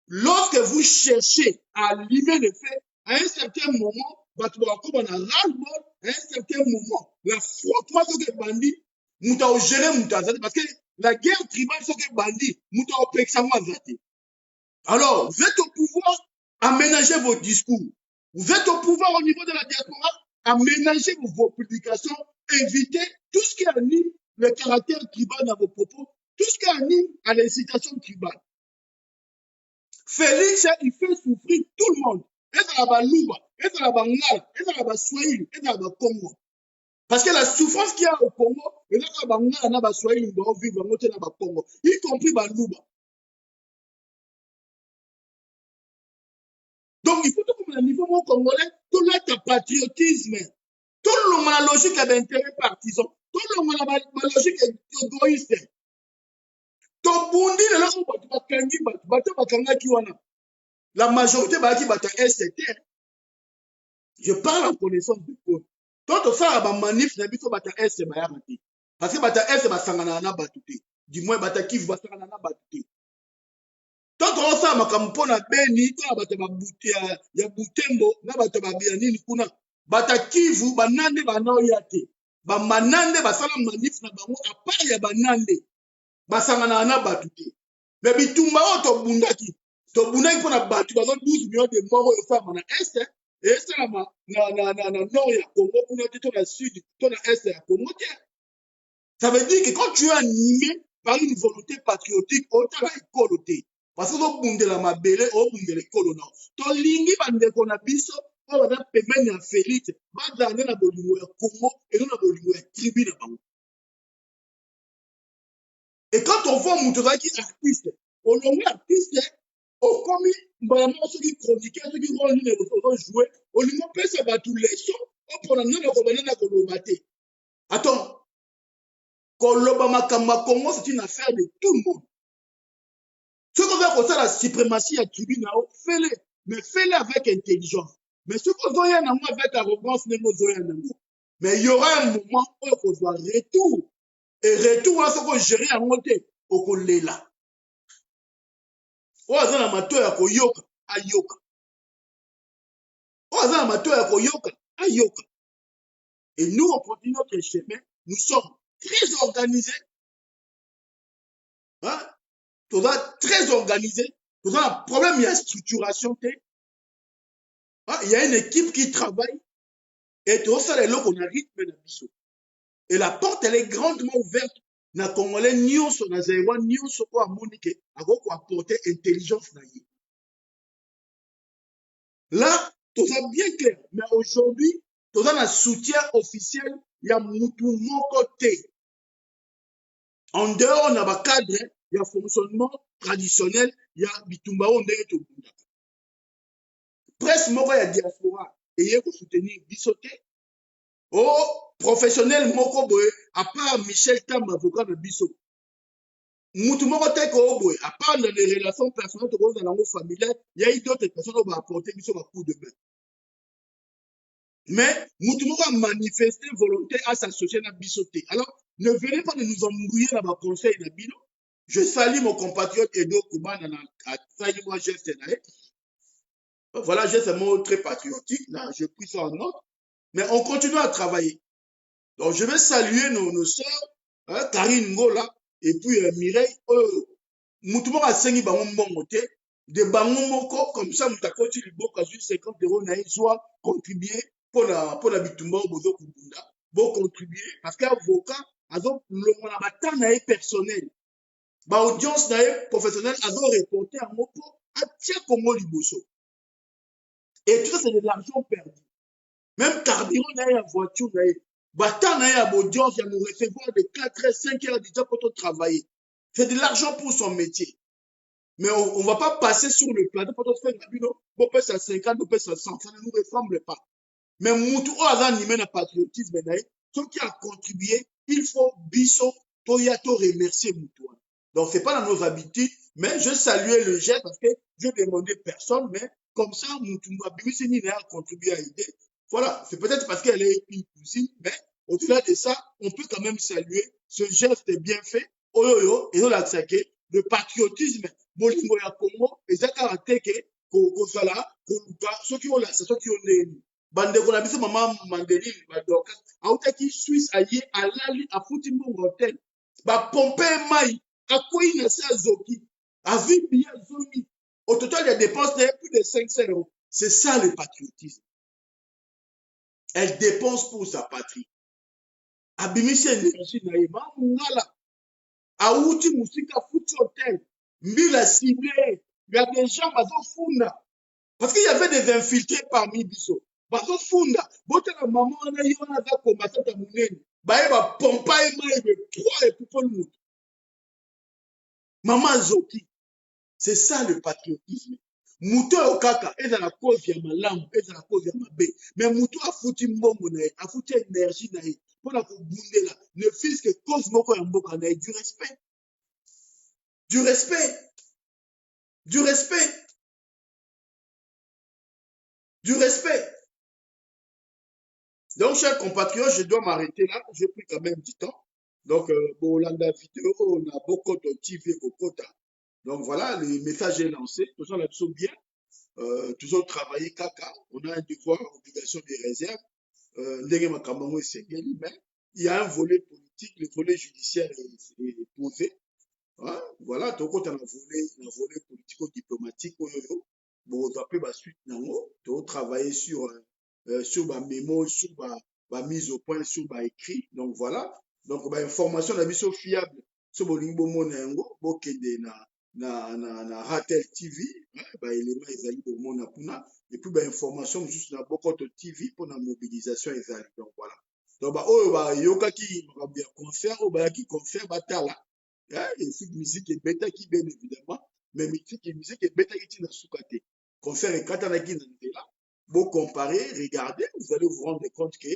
lorsque vous cherchez à limer le fait à un certain moment bato bakoma na ras-le-bol à un certain moment la frottement soki ebandi moto aogere moto aza te parce que la guerre tribale soki ebandi moto aopekisa yango aza te alors vous êtes au pouvoir aménagez vos discours vous êtes au pouvoir au niveau de la diaspora aménagez vos publications évitez tout ce qui anime le caractère tribal dans vos propos tout ce qui anime à l'incitation tribale Félix il fait souffrir tout le monde ezala baluba ezala bangala ezala baswahili ezala bakongo parce que la souffrance qu'il y a au Congo ezaka bangala na baswahili baovivre yango te na bakongo y compris baluba donc il faut que na niveau mo congolais tolata patriotisme tolonga na logique ya baintérêt partisan tolonga na balogique égoïste tobundi lelo oyo bato bakangi bato bakangaki wana la majorité bayaki bato ya est te je parle en connaissance de cause to tosala bamanif na biso bato ya est bayaka te parce que bato ya est basanganaka na bato te du moins bato ya kivu basanganaka na bato te to tozosala makambo mpo na beni to na bato ya butembo na bato ya nini kuna bato ya kivu banande banaoya te bamanande basala manif na bango apart ya banande basanganaka na bato te me bitumba oyo tobundaki mpo na bato baza 12 millions de mort oyo esalama na est esalama na nord ya Congo kuna te to na sud to na est ya Congo te ça veut dire que quand tu es animé par une volonté patriotique otala ekolo te parce que ozobundela mabele ozobundela ekolo na tolingi bandeko na biso oyo baza pembeni ya Félix bazala nde na bolingo ya Congo eno na bolingo ya tribu na bango et quand on voit moto ozalaki artiste olongi artiste okomi mbala moko soki chroniqueur soki role nini ozojouer olingi opesa bato leson opona nani akoba nani akoloba te attends koloba makambo ya Congo c'est une affaire de tout le monde soki oza kosala suprématie ya tribu na yo fele mais fele avec intelligence mais soki ozoya nango avec arrogance ndenge ozoya nango mais y aura un moment oyo kozwa retour et retour wana soki ogere yango te okolela oyo aza na matoi ya koyoka ayoka oyo aza na matoi ya koyoka ayoka et nous on continue notre chemin nous sommes très organisés hein? Toza très organisés toza un problème ya structuration te hein? Il y a une équipe qui travaille et tozosala eloko na rythme na biso et la porte elle est grandement ouverte na congolais nyonso na zaïwa nyonso oyo amoni ke akoki koapporter intelligence na ye là toza bien clair mais aujourd'hui toza na soutien officiel ya mutu moko te en dehors na bacadre ya fonctionnement traditionnel ya bitumba oyo ndenge tobundaka presse moko ya diaspora eye kosoutenir biso te o professionnel moko boye à part Michel Tam avocat na biso mutu moko te ko boye à part dans les relations personnelles tokozala nango familiales il y a eu d'autres personnes oyo baapporte biso bacoup de main Mais nous a manifesté volonté à s'associer à Bissoté. Alors, ne venez pas de nous embrouiller dans ma conseil de Bino. Je salue mon compatriote Edo Kouba à Saïma Geste. Voilà, j'ai ce mot très patriotique, là, je pris ça en note. Mais on continue à travailler. Donc, je vais saluer nos sœurs, hein, Karine Ngola, et puis Mireille. Moutouma a sengi bango mongote, de bango moko, comme ça, moutakoti liboka, 50 € na soit contribuer pour la bitumba au bozo kubunda, bon contribuer, parce qu'avocat, azo, le monabata na personnel, ba audience na professionnel, azo reporter en moko, a tia Congo liboso. Et tout ça, c'est de l'argent perdu. Même carburant, il y a voiture, il y a audience, il y a nous recevoir de 4 heures, 5 heures déjà pour travailler. C'est de l'argent pour son métier. Mais on ne va pas passer sur le plateau pour faire un bino. On peut ça 50, on peut ça 100. Ça ne nous ressemble pas. Mais Moutou, on a animé le patriotisme. Ceux qui a contribué, il faut biso, toyato remercier Moutou. Donc, ce n'est pas dans nos habitudes, mais je saluais le geste parce que je demandais personne, mais comme ça, Moutou Mabimissini a contribué à aider. Voilà, c'est peut-être parce qu'elle est une cousine, mais au-delà de ça, on peut quand même saluer ce geste bien fait. Oyoyo, et le patriotisme, bolingo ya Congo, et ça caractère que, kozala, koluka, ceux qui ont la, c'est ceux qui ont les, bandeko na biso mama Mandeline, badoka, autaki Suisse aye, alali, afuti mbongo hotel, ba pompe mai, akoyi na se azoki, avi biya zomi. Au total, il y a dépenses de plus de 500 €. C'est ça le patriotisme. Elle dépense pour sa patrie. Abimisi énergie na ye, ngala. Aouti musika futi hotel. Mbila ciblé. Il y a des gens qui funda. Parce qu'il y avait des infiltrés parmi biso. Bazo funda. Bote la maman na yo na za combattant à munene. Baye ba pompa et maï de poids et pour le monde. Maman Zoki. C'est ça le patriotisme. Muto okaka, eza la cause ya malamu, eza la cause ya mabe. Mais muto afuti mbongo na ye, afuti énergie na ye. Pour la kubundela, ne fils que cause moko ya mboka na ye, du respect. Du respect. Du respect. Du respect. Donc, chers compatriotes, je dois m'arrêter là. J'ai pris quand même du temps. Donc, pour l'anda vidéo, on a beaucoup de TV au quota. Donc, voilà, le message est lancé. Tout ça, là, bien. Toujours travailler caca. On a un devoir, obligation de réserve. Mais il y a un volet politique, le volet judiciaire est posé. Hein? Voilà, donc on a un volet politico-diplomatique. Bon, on doit suite, travailler sur ma mémo, sur ma mise au point, sur ma écrit. Donc voilà. Donc, information la mission fiable. Sur mon limbo monengo, bokende na Ratel TV, élément ezali bomona kuna. Et puis, information juste na Bokoto TV pour la mobilisation ezali. Donc voilà. Donc, yokaki, concert, concert, batala. Et puis, musique et bêta qui, bien évidemment, mais musique et bêta qui n'a soukate. Concert et katanaki n'a là. Vous comparez, regardez, vous allez vous rendre compte que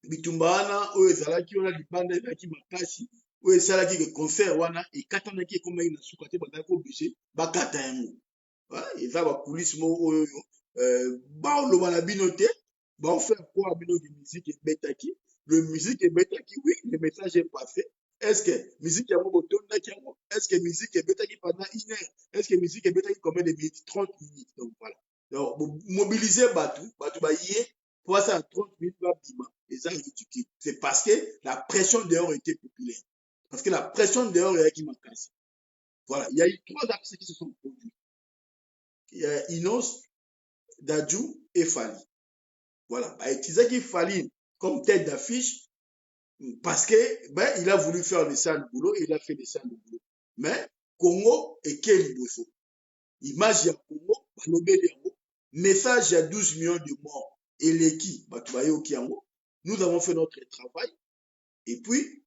bitumbana oyo ezalaki wana libanda ezalaki makasi oyo esalaki ke concert wana ekatanaki ekomaki na suka te bazalaki oblige bakata yango eza bakulisi moko oyo baoloba na bino te baofaire croire bino ke musique ebetaki le musique ebetaki oui le message est passé. Est-ce que musique yango botondaki yango? Est-ce que musique ebetaki pendant 1 heure? Est-ce que musique ebetaki combien de minutes? 30 minutes. Donc voilà. Donc mobiliser bato baye pour ça 30 minutes va bima. Et ça ridicule. C'est parce que la pression dehors était populaire. Parce que la pression dehors est qui m'a cassé. Voilà. Il y a eu 3 axes qui se sont produits. Il y a Inos, Dadju et Fali. Voilà. Tizaki Fali comme tête d'affiche parce que il a voulu faire le sale boulot et il a fait le sale boulot. Mais Congo et Keliboso. Image ya Congo, message à 12 millions de morts. Et l'équipe, nous avons fait notre travail. Et puis,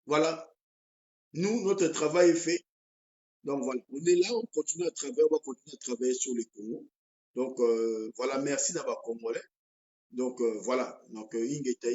voilà, nous, notre travail est fait. Donc voilà, on est là, on continue à travailler, on va continuer à travailler sur les Congo. Donc voilà, merci d'avoir Congolais. Donc voilà, donc ingeta.